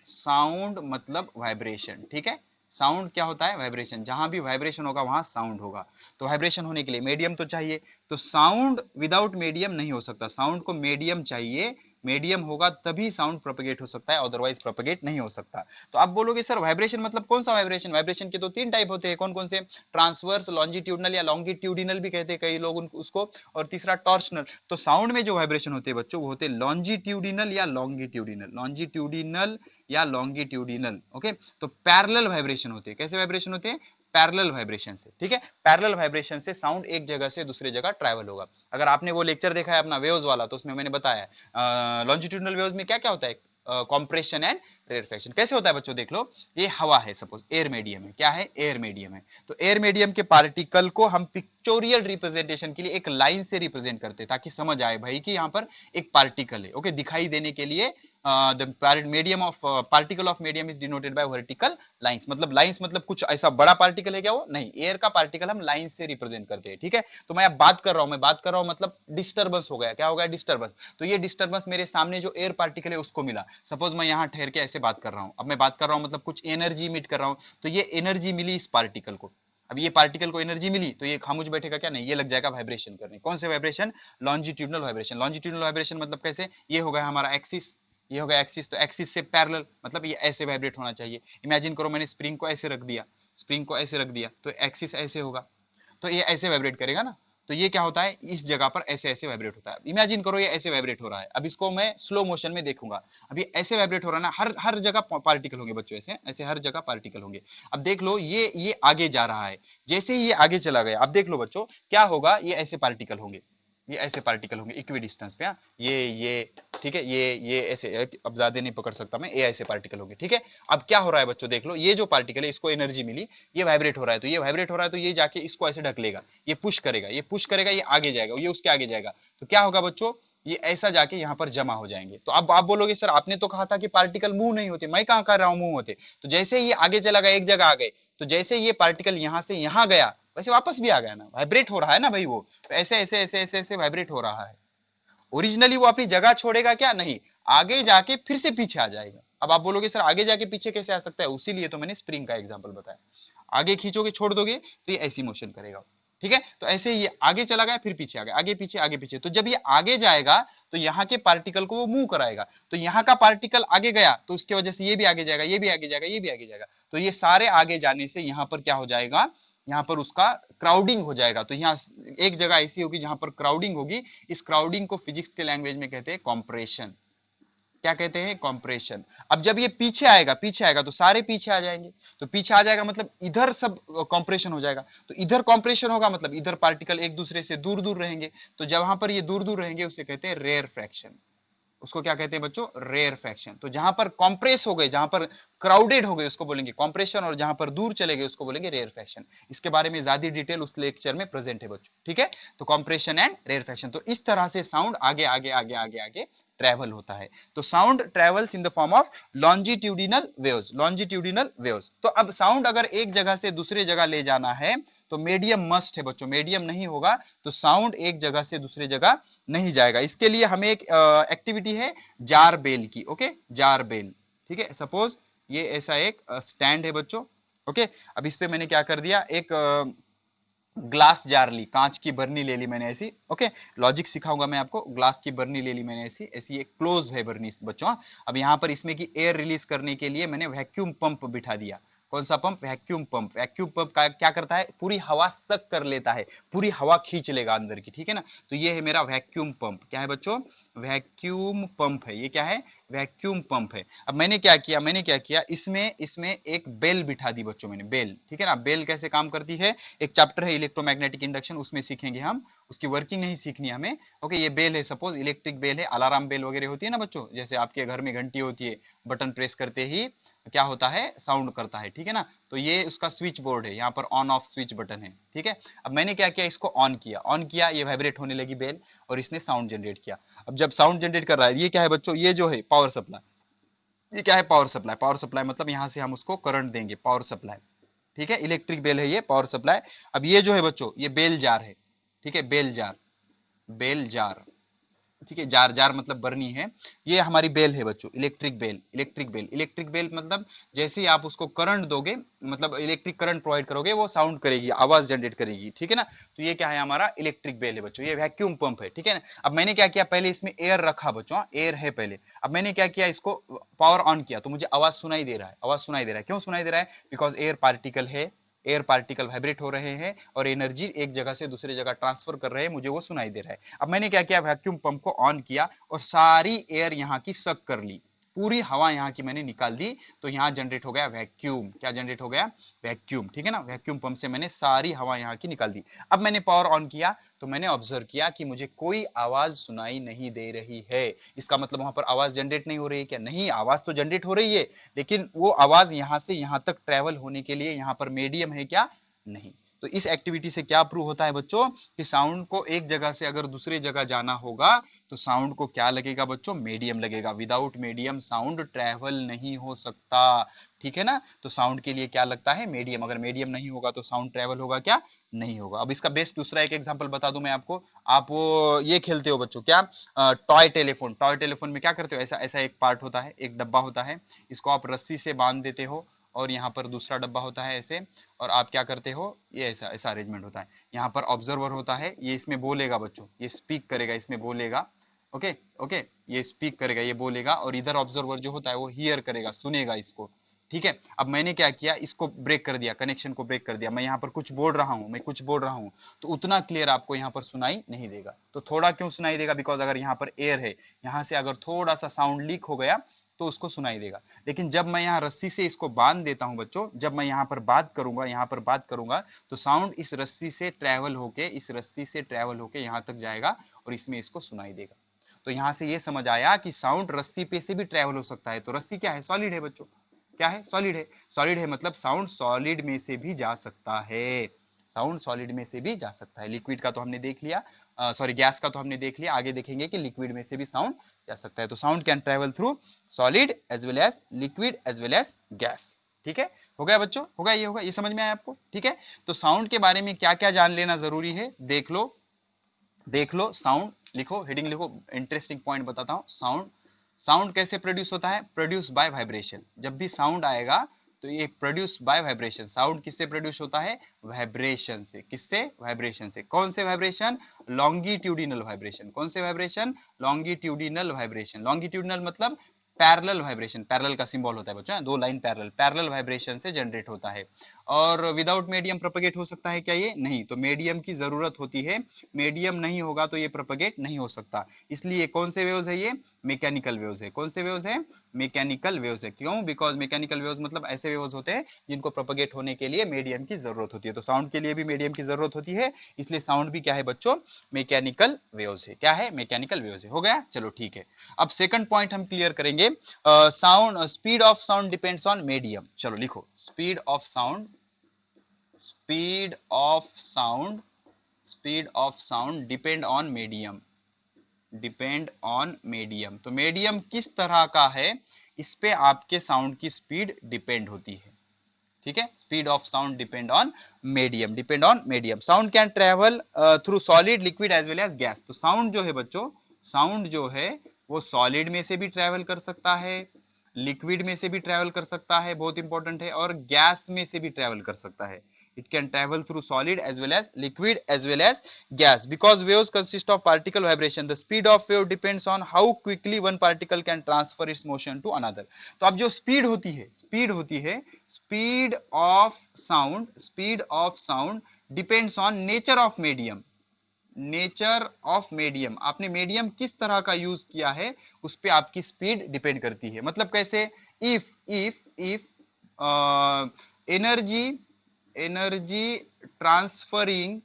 साउंड मतलब वाइब्रेशन, ठीक है। साउंड क्या होता है? वाइब्रेशन। जहां भी वाइब्रेशन होगा वहां साउंड होगा। तो वाइब्रेशन होने के लिए मीडियम तो चाहिए। तो साउंड विदाउट मीडियम नहीं हो सकता। साउंड को मीडियम चाहिए। मीडियम होगा तभी साउंड प्रोपेगेट हो सकता है, अदरवाइज प्रोपेगेट नहीं हो सकता। तो आप बोलोगे सर वाइब्रेशन मतलब कौन सा वाइब्रेशन? वाइब्रेशन के तो 3 टाइप होते हैं। कौन कौन से? ट्रांसवर्स, लॉन्जिट्यूडनल या लॉन्गिट्यूडिनल भी कहते हैं कई लोग उसको, और तीसरा टॉर्शनल। तो साउंड में जो वाइब्रेशन होते हैं बच्चों, वो होते हैं लॉन्जिट्यूडिनल या लॉन्गिट्यूडिनल। लॉन्जिट्यूडिनल या लॉन्गिट्यूडिनल, ओके। तो पैरेलल वाइब्रेशन होते हैं। कैसे वाइब्रेशन होते हैं? पैरेलल वाइब्रेशन से, ठीक है। पैरेलल वाइब्रेशन से साउंड एक जगह से दूसरी जगह ट्रैवल होगा। अगर आपने वो लेक्चर देखा है अपना वेव्स वाला, तो उसमें मैंने बताया लॉन्जिट्यूडिनल वेव्स में क्या क्या होता है, कॉम्प्रेशन एंड रेरफेक्शन। कैसे होता है बच्चों? देख लो, ये हवा है, सपोज एयर मीडियम है। क्या है? एयर मीडियम है। तो एयर मीडियम के पार्टिकल को हम पिक्चोरियल रिप्रेजेंटेशन के लिए एक लाइन से रिप्रेजेंट करते हैं, ताकि समझ आए भाई कि यहाँ पर एक पार्टिकल है, ओके। दिखाई देने के लिए the medium of particle of medium is denoted by vertical lines। मतलब लाइंस मतलब कुछ ऐसा बड़ा पार्टिकल है क्या? वो नहीं, एयर का पार्टिकल हम लाइन से रिप्रेजेंट करते हैं, ठीक है। तो मैं अब बात कर रहा हूं मतलब डिस्टर्बेंस हो गया। क्या हो गया? डिस्टर्बेंस। तो ये डिस्टर्बेंस मेरे सामने जो एयर पार्टिकल है उसको मिला। सपोज मैं यहाँ ठहर के ऐसे बात कर रहा हूँ। अब मैं बात कर रहा हूँ मतलब कुछ एनर्जी इमिट कर रहा हूँ, तो ये एनर्जी मिली इस पार्टिकल को। अब ये पार्टिकल को एनर्जी मिली तो ये खामोश बैठेगा क्या? नहीं, ये लग जाएगा वाइब्रेशन करने। कौन से vibration? Longitudinal vibration. Longitudinal vibration मतलब कैसे? ये हो गया हमारा एक्सिस, ये हो गया एक्सिस, तो एक्सिस से पैरेलल, मतलब ये ऐसे वाइब्रेट होना चाहिए। इमेजिन करो मैंने स्प्रिंग को ऐसे रख दिया, स्प्रिंग को ऐसे रख दिया, तो एक्सिस ऐसे होगा, तो ये ऐसे वाइब्रेट करेगा ना। तो ये क्या होता है? इस जगह पर ऐसे ऐसे वाइब्रेट होता है। इमेजिन करो ये ऐसे वाइब्रेट हो रहा है। अब इसको मैं स्लो मोशन में देखूंगा। अब ये ऐसे वाइब्रेट हो रहा है ना, हर हर जगह पार्टिकल होंगे बच्चों, ऐसे ऐसे हर जगह पार्टिकल होंगे। अब देख लो, ये आगे जा रहा है। जैसे ही ये आगे चला गया, अब देख लो बच्चों क्या होगा? ये ऐसे पार्टिकल होंगे, ये ऐसे पार्टिकल होंगे इक्वी डिस्टेंस पे। ये ठीक है, ये ऐसे, अब ज्यादा नहीं पकड़ सकता मैं, ये ऐसे पार्टिकल होंगे, ठीक है। अब क्या हो रहा है बच्चों? देख लो, ये जो पार्टिकल है इसको एनर्जी मिली, ये वाइब्रेट हो रहा है। तो ये वाइब्रेट हो रहा है तो ये जाके इसको ऐसे ढक लेगा, ये पुश करेगा, ये पुश करेगा, ये आगे जाएगा, ये उसके आगे जाएगा। तो क्या होगा बच्चों? ये ऐसा जाके यहाँ पर जमा हो जाएंगे। तो अब आप बोलोगे सर आपने तो कहा था कि पार्टिकल मूव नहीं होते, मैं कहाँ कर रहा हूँ मूव होते। तो जैसे ये आगे चला गया, एक जगह आ गए, तो जैसे ये पार्टिकल यहाँ से यहाँ गया वैसे वापस भी आ गया ना, वाइब्रेट हो रहा है ना भाई वो, तो ऐसे ऐसे ऐसे ऐसे ऐसे वाइब्रेट हो रहा है। ओरिजिनली वो अपनी जगह छोड़ेगा क्या, नहीं, आगे जाके फिर से पीछे आ जाएगा। अब आप बोलोगे सर आगे जाके पीछे कैसे आ सकता है, उसीलिए तो मैंने स्प्रिंग का एग्जांपल बताया। आगे खींचोगे छोड़ दोगे तो ये ऐसी मोशन करेगा, ठीक है। तो ऐसे ये आगे चला गया फिर पीछे आ गया, आगे पीछे आगे पीछे। तो जब ये आगे जाएगा तो यहाँ के पार्टिकल को वो मूव कराएगा, तो यहाँ का पार्टिकल आगे गया तो उसकी वजह से ये भी आगे जाएगा, ये भी आगे जाएगा, ये भी आगे जाएगा। तो ये सारे आगे जाने से यहाँ पर क्या हो जाएगा, यहाँ पर उसका क्राउडिंग हो जाएगा। तो यहाँ एक जगह ऐसी होगी जहां पर क्राउडिंग होगी। इस क्राउडिंग को फिजिक्स के लैंग्वेज में कहते हैं कॉम्प्रेशन। क्या कहते हैं, कॉम्प्रेशन। अब जब ये पीछे आएगा तो सारे पीछे आ जाएंगे, तो पीछे आ जाएगा मतलब इधर सब कॉम्प्रेशन हो जाएगा। तो इधर कॉम्प्रेशन होगा मतलब इधर पार्टिकल एक दूसरे से दूर दूर रहेंगे। तो जब वहां पर ये दूर दूर रहेंगे उसे कहते हैं रेयर फ्रैक्शन। उसको क्या कहते हैं बच्चों, रेयर फ्रैक्शन। तो जहां पर कॉम्प्रेस हो गए, जहां पर क्राउडेड हो गए उसको बोलेंगे कॉम्प्रेशन, और जहां पर दूर चले गए उसको बोलेंगे रेयर फ्रैक्शन। इसके बारे में ज्यादा डिटेल उस लेक्चर में प्रेजेंट है बच्चों, ठीक है। तो कॉम्प्रेशन एंड रेयर फ्रैक्शन। तो इस तरह से साउंड आगे आगे आगे आगे आगे ट्रेवल होता है। तो sound travels in the form of longitudinal waves, longitudinal waves. तो अब साउंड अगर एक जगह से दूसरे जगह ले जाना है तो मीडियम मस्ट है बच्चों, मीडियम नहीं होगा तो साउंड एक जगह से दूसरे जगह नहीं जाएगा। इसके लिए हमें एक एक्टिविटी है जार बेल की, ओके, जार बेल, ठीक है। सपोज ये ऐसा एक स्टैंड है बच्चों, ओके। अब इस पे मैंने क्या कर दिया, एक ग्लास जार ली, कांच की बर्नी ले ली मैंने ऐसी, ओके। लॉजिक सिखाऊंगा मैं आपको। ग्लास की बर्नी ले ली मैंने ऐसी ऐसी, एक क्लोज है बर्नी बच्चों। अब यहाँ पर इसमें की एयर रिलीज करने के लिए मैंने वैक्यूम पंप बिठा दिया। कौन सा pump, vacuum pump. Vacuum pump क्या करता है, पूरी हवा सक कर लेता है, पूरी हवा खींच लेगा अंदर की, ठीक है ना। तो ये है मेरा वैक्यूम पंप। क्या है बच्चों, वैक्यूम पंप है। ये क्या है, वैक्यूम पंप है। अब मैंने क्या किया, इसमें एक बेल बिठा दी बच्चों मैंने, बेल, ठीक है ना। बेल कैसे काम करती है, एक चैप्टर है इलेक्ट्रोमैग्नेटिक इंडक्शन, उसमें सीखेंगे हम, उसकी वर्किंग नहीं सीखनी हमें, ओके। ये बेल है, सपोज इलेक्ट्रिक बेल है, अलार्म बेल वगैरह होती है ना बच्चों, जैसे आपके घर में घंटी होती है, बटन प्रेस करते ही क्या होता है, साउंड करता है, ठीक है ना। तो ये उसका स्विच बोर्ड है, यहाँ पर ऑन ऑफ स्विच बटन है, ठीक है। अब मैंने क्या किया, इसको ऑन किया, ये वाइब्रेट होने लगी बेल और इसने साउंड जनरेट किया। अब जब साउंड जनरेट कर रहा है, ये क्या है बच्चों, ये जो है पावर सप्लाई, ये क्या है, पावर सप्लाई। पावर सप्लाई मतलब यहाँ से हम उसको करंट देंगे, पावर सप्लाई, ठीक है। इलेक्ट्रिक बेल है ये, पावर सप्लाई। अब ये जो है बच्चों, ये बेल जार है, ठीक है, बेल जार, बेल जार, ठीक है। जार, जार मतलब बर्नी है। ये हमारी बेल है बच्चों, electric bell, electric bell. Electric bell मतलब जैसे ही आप उसको करंट दोगे, मतलब इलेक्ट्रिक करंट प्रोवाइड करोगे, वो साउंड करेगी, आवाज जनरेट करेगी, ठीक है ना। तो ये क्या है, हमारा इलेक्ट्रिक बेल है बच्चों, ये वैक्यूम पंप है, ठीक है ना। अब मैंने क्या किया, पहले इसमें एयर रखा बच्चों, एयर है पहले। अब मैंने क्या किया, इसको पावर ऑन किया तो मुझे आवाज सुनाई दे रहा है, आवाज सुनाई दे रहा है। क्यों सुनाई दे रहा है, बिकॉज एयर पार्टिकल है, एयर पार्टिकल वाइब्रेट हो रहे हैं और एनर्जी एक जगह से दूसरी जगह ट्रांसफर कर रहे हैं, मुझे वो सुनाई दे रहा है। अब मैंने क्या किया, वैक्यूम पंप को ऑन किया और सारी एयर यहाँ की सक कर ली, पूरी हवा यहाँ की मैंने निकाल दी। तो यहाँ जनरेट हो गया वैक्यूम। क्या जनरेट हो गया, वैक्यूम, ठीक है ना। वैक्यूम पंप से मैंने सारी हवा यहाँ की निकाल दी। अब मैंने पावर ऑन किया तो मैंने ऑब्जर्व किया कि मुझे कोई आवाज सुनाई नहीं दे रही है। इसका मतलब वहां पर आवाज जनरेट नहीं हो रही है क्या, नहीं, आवाज तो जनरेट हो रही है, लेकिन वो आवाज यहाँ से यहाँ तक ट्रेवल होने के लिए यहाँ पर मीडियम है क्या, नहीं। तो इस एक्टिविटी से क्या प्रूव होता है बच्चों, कि साउंड को एक जगह से अगर दूसरी जगह जाना होगा तो साउंड को क्या लगेगा बच्चों, मीडियम लगेगा। विदाउट मीडियम साउंड ट्रेवल नहीं हो सकता, ठीक है ना। तो साउंड के लिए क्या लगता है, मीडियम। अगर मीडियम नहीं होगा तो साउंड ट्रेवल होगा क्या, नहीं होगा। अब इसका बेस्ट दूसरा एक एग्जांपल बता दूं मैं आपको। आप वो ये खेलते हो बच्चों, क्या, टॉय टेलीफोन। टॉय टेलीफोन में क्या करते हो, ऐसा ऐसा एक पार्ट होता है, एक डब्बा होता है, इसको आप रस्सी से बांध देते हो और यहाँ पर दूसरा डब्बा होता है ऐसे, और आप क्या करते हो, ये ऐसा ऐसा अरेंजमेंट होता है। यहाँ पर ऑब्जर्वर होता है, ये इसमें बोलेगा बच्चों, ये स्पीक करेगा, इसमें बोलेगा, ओके ओके, ये स्पीक करेगा, ये बोलेगा, और इधर ऑब्जर्वर जो होता है वो हियर करेगा, सुनेगा इसको, ठीक है। अब मैंने क्या किया, इसको ब्रेक कर दिया, कनेक्शन को ब्रेक कर दिया। मैं यहाँ पर कुछ बोल रहा हूँ, मैं कुछ बोल रहा हूँ, तो उतना क्लियर आपको यहाँ पर सुनाई नहीं देगा। तो थोड़ा क्यों सुनाई देगा, बिकॉज अगर यहाँ पर एयर है, यहाँ से अगर थोड़ा सा साउंड लीक हो गया तो उसको सुनाई देगा। लेकिन जब मैं यहाँ रस्सी से इसको बांध देता हूँ बच्चों, जब मैं यहाँ पर बात करूंगा, यहाँ पर बात करूंगा, तो साउंड इस रस्सी से ट्रेवल होके, इस रस्सी से ट्रेवल होके यहाँ तक जाएगा और इसमें इसको सुनाई देगा। तो यहाँ से ये समझ आया कि साउंड रस्सी पे से भी ट्रेवल हो सकता है। तो रस्सी क्या है, सॉलिड है बच्चों, क्या है, सॉलिड है। सॉलिड है मतलब साउंड सॉलिड में से भी जा सकता है, साउंड सॉलिड में से भी जा सकता है। लिक्विड का तो हमने देख लिया, सॉरी गैस का तो हमने देख लिया, आगे देखेंगे कि लिक्विड में से भी साउंड जा सकता है। तो sound can travel through solid as well as liquid as well as gas. ठीक है, हो गया बच्चों, होगा, ये समझ में आया आपको? ठीक है, तो साउंड के बारे में क्या क्या जान लेना जरूरी है देख लो, देख लो। साउंड लिखो, हेडिंग लिखो, इंटरेस्टिंग पॉइंट बताता हूं। साउंड, साउंड कैसे प्रोड्यूस होता है? Produce by vibration. जब भी साउंड आएगा तो ये प्रोड्यूस बाय वाइब्रेशन। साउंड किससे प्रोड्यूस होता है? वाइब्रेशन से। किससे? वाइब्रेशन से। कौन से वाइब्रेशन? Longitudinal vibration. कौन से वाइब्रेशन? Longitudinal vibration. लॉन्गिट्यूडिनल मतलब पैरेलल वाइब्रेशन। पैरेलल का सिंबल होता है बच्चों, दो लाइन पैरेलल, पैरेलल वाइब्रेशन से जनरेट होता है। और विदाउट मीडियम प्रोपेगेट हो सकता है क्या ये? नहीं। तो मीडियम की जरूरत होती है, मीडियम नहीं होगा तो ये प्रोपेगेट नहीं हो सकता। इसलिए कौन से वेव्स है ये? मैकेनिकल वेव्स है। कौन से वेव्स है? मैकेनिकल वेव्स है। क्यों? बिकॉज मैकेनिकल वेव्स मतलब ऐसे वेव्स होते हैं जिनको प्रोपेगेट होने के लिए मीडियम की जरूरत होती है। तो साउंड के लिए भी मीडियम की जरूरत होती है, इसलिए साउंड भी क्या है बच्चों? मैकेनिकल वेव्स है। क्या है? मैकेनिकल वेव्स है। हो गया, चलो ठीक है। अब सेकंड पॉइंट हम क्लियर करेंगे। Sound, speed of sound depends on medium. चलो लिखो, speed of sound, speed of sound, speed of sound depend on medium, depend on medium. तो मीडियम किस तरह का है, इस पे आपके साउंड की स्पीड डिपेंड होती है। ठीक है, speed of sound depend on medium, depend on medium. Sound can travel through solid, liquid as well as gas. तो साउंड जो है बच्चों, साउंड जो है वो सॉलिड में से भी ट्रेवल कर सकता है, लिक्विड में से भी ट्रेवल कर सकता है, बहुत इंपॉर्टेंट है, और गैस में से भी ट्रेवल कर सकता है। It can travel through solid as well as liquid as well as gas because waves consist of particle vibration. The speed of wave depends on how quickly one particle can transfer its motion to another. तो अब जो speed होती है, speed होती है, speed of sound, speed of sound depends on nature of medium, nature of medium. आपने medium किस तरह का यूज किया है उस पर आपकी स्पीड डिपेंड करती है। मतलब कैसे? If energy, energy transferring,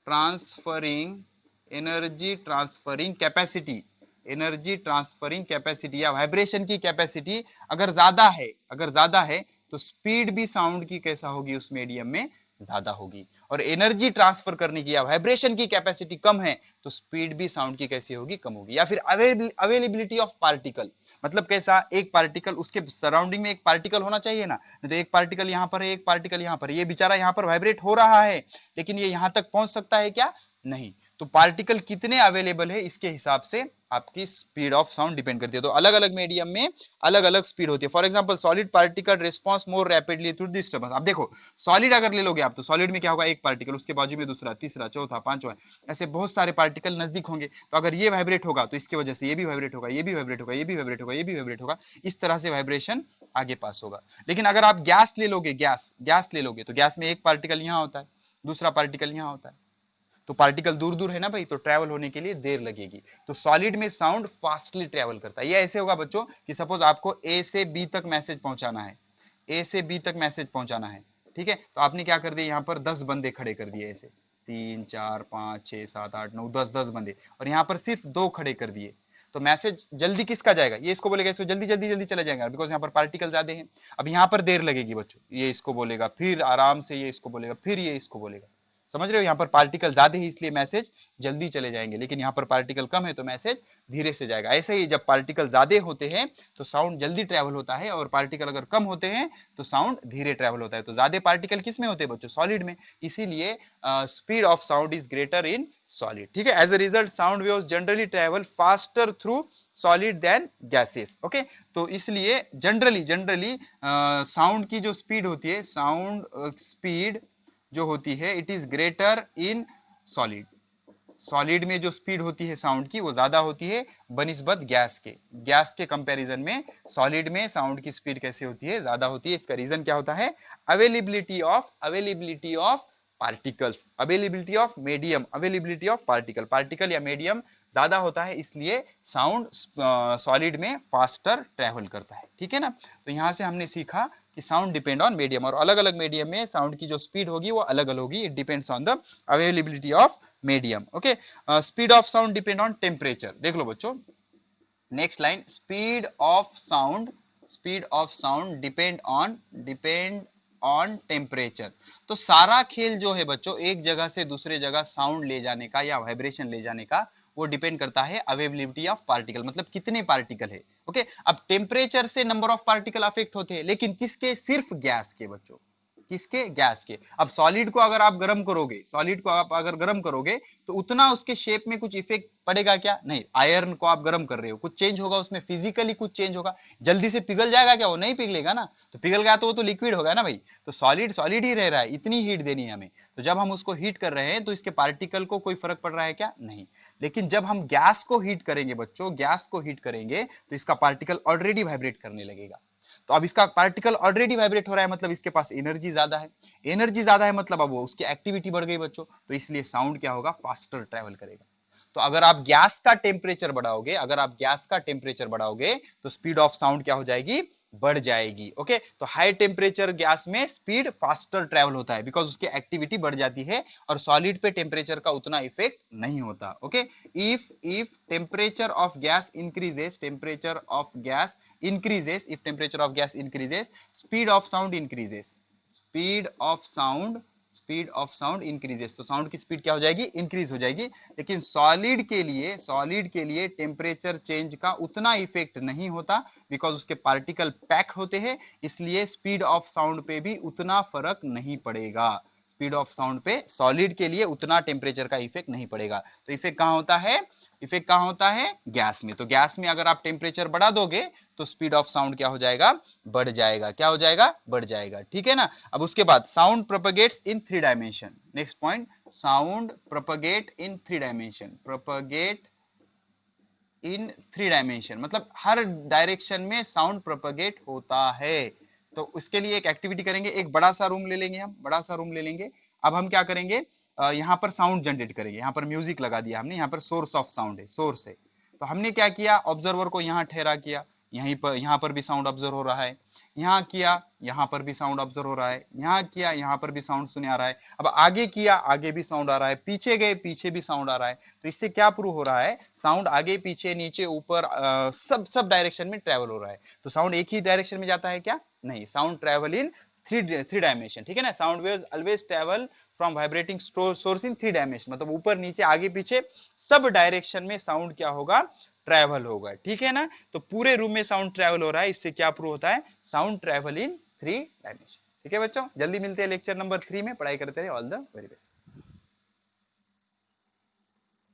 transferring, energy transferring capacity, energy transferring capacity या वाइब्रेशन की कैपेसिटी अगर ज्यादा है, अगर ज्यादा है तो स्पीड भी साउंड की कैसा होगी? उस मीडियम में ज्यादा होगी। और एनर्जी ट्रांसफर करने की या वाइब्रेशन की कैपेसिटी कम है तो स्पीड भी साउंड की कैसी होगी? कम होगी। या फिर अवेलेबिलिटी ऑफ पार्टिकल, मतलब कैसा? एक पार्टिकल, उसके सराउंडिंग में एक पार्टिकल होना चाहिए ना, नहीं तो एक पार्टिकल यहां पर है, एक पार्टिकल यहां पर है, ये बेचारा यहां पर वाइब्रेट हो रहा है लेकिन ये यहां तक पहुंच सकता है क्या? नहीं। तो पार्टिकल कितने अवेलेबल है इसके हिसाब से आपकी स्पीड ऑफ साउंड डिपेंड करती है। तो अलग अलग मीडियम में अलग अलग स्पीड होती है। For example solid particle response more rapidly through disturbance. अब देखो सॉलिड अगर ले लोगे आप तो सॉलिड में क्या होगा? एक पार्टिकल, उसके बाजू में दूसरा, तीसरा, चौथा, पांचवा, ऐसे बहुत सारे पार्टिकल नजदीक होंगे। तो अगर ये वाइब्रेट होगा तो इसकी वजह से ये भी वाइब्रेट होगा, ये भी वाइब्रेट होगा, ये भी वाइब्रेट होगा, ये भी वाइब्रेट होगा, इस तरह से वाइब्रेशन आगे पास होगा। लेकिन अगर आप गैस ले लोगे, गैस ले लोगे तो गैस में एक पार्टिकल यहां होता है, दूसरा पार्टिकल यहां होता है, तो पार्टिकल दूर दूर है ना भाई, तो ट्रैवल होने के लिए देर लगेगी। तो सॉलिड में साउंड फास्टली ट्रैवल करता है। ये ऐसे होगा बच्चों कि सपोज आपको ए से बी तक मैसेज पहुंचाना है, ए से बी तक मैसेज पहुंचाना है, ठीक है? तो आपने क्या कर दिया, यहाँ पर 10 बंदे खड़े कर दिए, ऐसे 3 4 5 6 7 8 9 10 बंदे, और यहाँ पर सिर्फ 2 खड़े कर दिए। तो मैसेज जल्दी किसका जाएगा? ये इसको बोलेगा, इसको जल्दी जल्दी जल्दी चला जाएगा, बिकॉज यहाँ पर पार्टिकल ज्यादा है। अब यहाँ पर देर लगेगी बच्चों, ये इसको बोलेगा, फिर आराम से ये इसको बोलेगा, फिर ये इसको बोलेगा। समझ रहे हो? यहाँ पर पार्टिकल ज्यादा है इसलिए मैसेज जल्दी चले जाएंगे, लेकिन यहाँ पर पार्टिकल कम है तो मैसेज धीरे से जाएगा। ऐसे ही जब पार्टिकल ज्यादा होते हैं तो साउंड जल्दी ट्रैवल होता है, और पार्टिकल अगर कम होते हैं तो साउंड धीरे ट्रैवल होता है। तो ज्यादा पार्टिकल किस में होते हैं बच्चों? सॉलिड में। इसीलिए speed of sound is greater in solid. ठीक है, as a result sound waves generally travel faster through solid than gases. Okay, तो इसलिए जनरली साउंड की जो स्पीड होती है, साउंड स्पीड जो होती है it is greater in solid. Solid में जो स्पीड होती है साउंड की वो ज्यादा होती है बनिस्बत गैस के। गैस के कंपैरिजन में सॉलिड में साउंड की स्पीड कैसे होती है? ज्यादा होती है। इसका रीजन क्या होता है? Availability of particles, availability of medium, availability of particle, particle या मीडियम ज्यादा होता है, इसलिए साउंड सॉलिड में फास्टर ट्रेवल करता है। ठीक है ना? तो यहां से हमने सीखा कि साउंड डिपेंड ऑन मीडियम, और अलग अलग मीडियम में साउंड की जो स्पीड होगी वो अलग अलग होगी। It depends on the availability of medium. Okay, speed of sound depend on temperature. देख लो बच्चों, next line, speed of sound depend on temperature. तो सारा खेल जो है बच्चों एक जगह से दूसरे जगह साउंड ले जाने का या वाइब्रेशन ले जाने का वो डिपेंड करता है अवेलेबिलिटी ऑफ पार्टिकल, मतलब कितने पार्टिकल है। ओके, अब टेम्परेचर से नंबर ऑफ पार्टिकल अफेक्ट होते हैं, लेकिन किसके? सिर्फ गैस के बच्चों, किसके? गैस के। अब सॉलिड को अगर आप गर्म करोगे, सॉलिड को आप अगर गर्म करोगे तो उतना उसके शेप में कुछ इफेक्ट पड़ेगा क्या? नहीं। आयरन को आप गर्म कर रहे हो, कुछ चेंज होगा उसमें, फिजिकली कुछ चेंज होगा। जल्दी से पिघल जाएगा क्या? वो नहीं पिघलेगा ना। तो पिघल गया तो वो तो लिक्विड होगा ना भाई। तो सॉलिड सॉलिड ही रह रहा है, इतनी हीट देनी है हमें। तो जब हम उसको हीट कर रहे हैं तो इसके पार्टिकल को कोई फर्क पड़ रहा है क्या? नहीं। लेकिन जब हम गैस को हीट करेंगे बच्चों, गैस को हीट करेंगे तो इसका पार्टिकल ऑलरेडी वाइब्रेट करने लगेगा। तो अब इसका पार्टिकल ऑलरेडी वाइब्रेट हो रहा है, मतलब इसके पास एनर्जी ज्यादा है। एनर्जी ज्यादा है मतलब अब वो उसकी एक्टिविटी बढ़ गई बच्चों, तो इसलिए साउंड क्या होगा? फास्टर ट्रेवल करेगा। तो अगर आप गैस का टेम्परेचर बढ़ाओगे, अगर आप गैस का टेम्परेचर बढ़ाओगे तो स्पीड ऑफ साउंड क्या हो जाएगी? बढ़ जाएगी। ओके, तो हाई टेम्परेचर गैस में स्पीड फास्टर ट्रेवल होता है बिकॉज उसकी एक्टिविटी बढ़ जाती है, और सॉलिड पे टेम्परेचर का उतना इफेक्ट नहीं होता। Okay, if temperature of gas increases, temperature of gas increases, if temperature of gas increases, speed of sound increases, speed of sound increases। तो साउंड की स्पीड क्या हो जाएगी? इंक्रीज हो जाएगी। लेकिन सॉलिड के लिए टेम्परेचर चेंज का उतना इफेक्ट नहीं होता बिकॉज उसके पार्टिकल पैक होते हैं, इसलिए स्पीड ऑफ साउंड पे भी उतना फर्क नहीं पड़ेगा। स्पीड ऑफ साउंड पे सॉलिड के लिए उतना टेम्परेचर का इफेक्ट नहीं पड़ेगा। तो इफेक्ट कहां होता है? इफेक्ट कहां होता है? गैस में। तो गैस में अगर आप टेम्परेचर बढ़ा दोगे तो स्पीड ऑफ साउंड क्या हो जाएगा? बढ़ जाएगा। क्या हो जाएगा? बढ़ जाएगा। ठीक है ना। अब उसके बाद sound propagates in 3 dimension. Next point, sound propagate in 3 dimension. Propagate in 3 dimension मतलब हर डायरेक्शन में साउंड प्रोपगेट होता है। तो उसके लिए एक एक्टिविटी करेंगे, एक बड़ा सा रूम ले लेंगे, हम बड़ा सा रूम ले लेंगे। अब हम क्या करेंगे? यहाँ पर साउंड जनरेट करेंगे। यहाँ पर म्यूजिक लगा दिया हमने, यहाँ पर सोर्स ऑफ साउंड है, सोर्स है। तो हमने क्या किया? ऑब्जर्वर को यहाँ ठहरा किया, यहाँ पर भी साउंड ऑब्जर्व हो रहा है। यहाँ किया, यहाँ पर भी साउंड ऑब्जर्व हो रहा है। यहाँ किया, यहाँ पर भी साउंड सुने आ रहा है। अब आगे किया, आगे भी साउंड आ रहा है। पीछे गए, पीछे भी साउंड आ रहा है। तो इससे क्या प्रूव हो रहा है? साउंड आगे पीछे नीचे ऊपर सब डायरेक्शन में ट्रेवल हो रहा है। तो साउंड एक ही डायरेक्शन में जाता है क्या? नहीं, sound travel in three dimension. ठीक है ना। Sound waves always travel from vibrating source in 3 dimension, मतलब ऊपर नीचे आगे पीछे सब डायरेक्शन में साउंड क्या होगा? ट्रैवल होगा। ठीक है ना। तो पूरे रूम में साउंड ट्रैवल हो रहा है, इससे क्या प्रूव होता है? Sound travel in 3 dimension. ठीक है बच्चों, जल्दी मिलते हैं लेक्चर नंबर 3 में। पढ़ाई करते रहे। All the very best.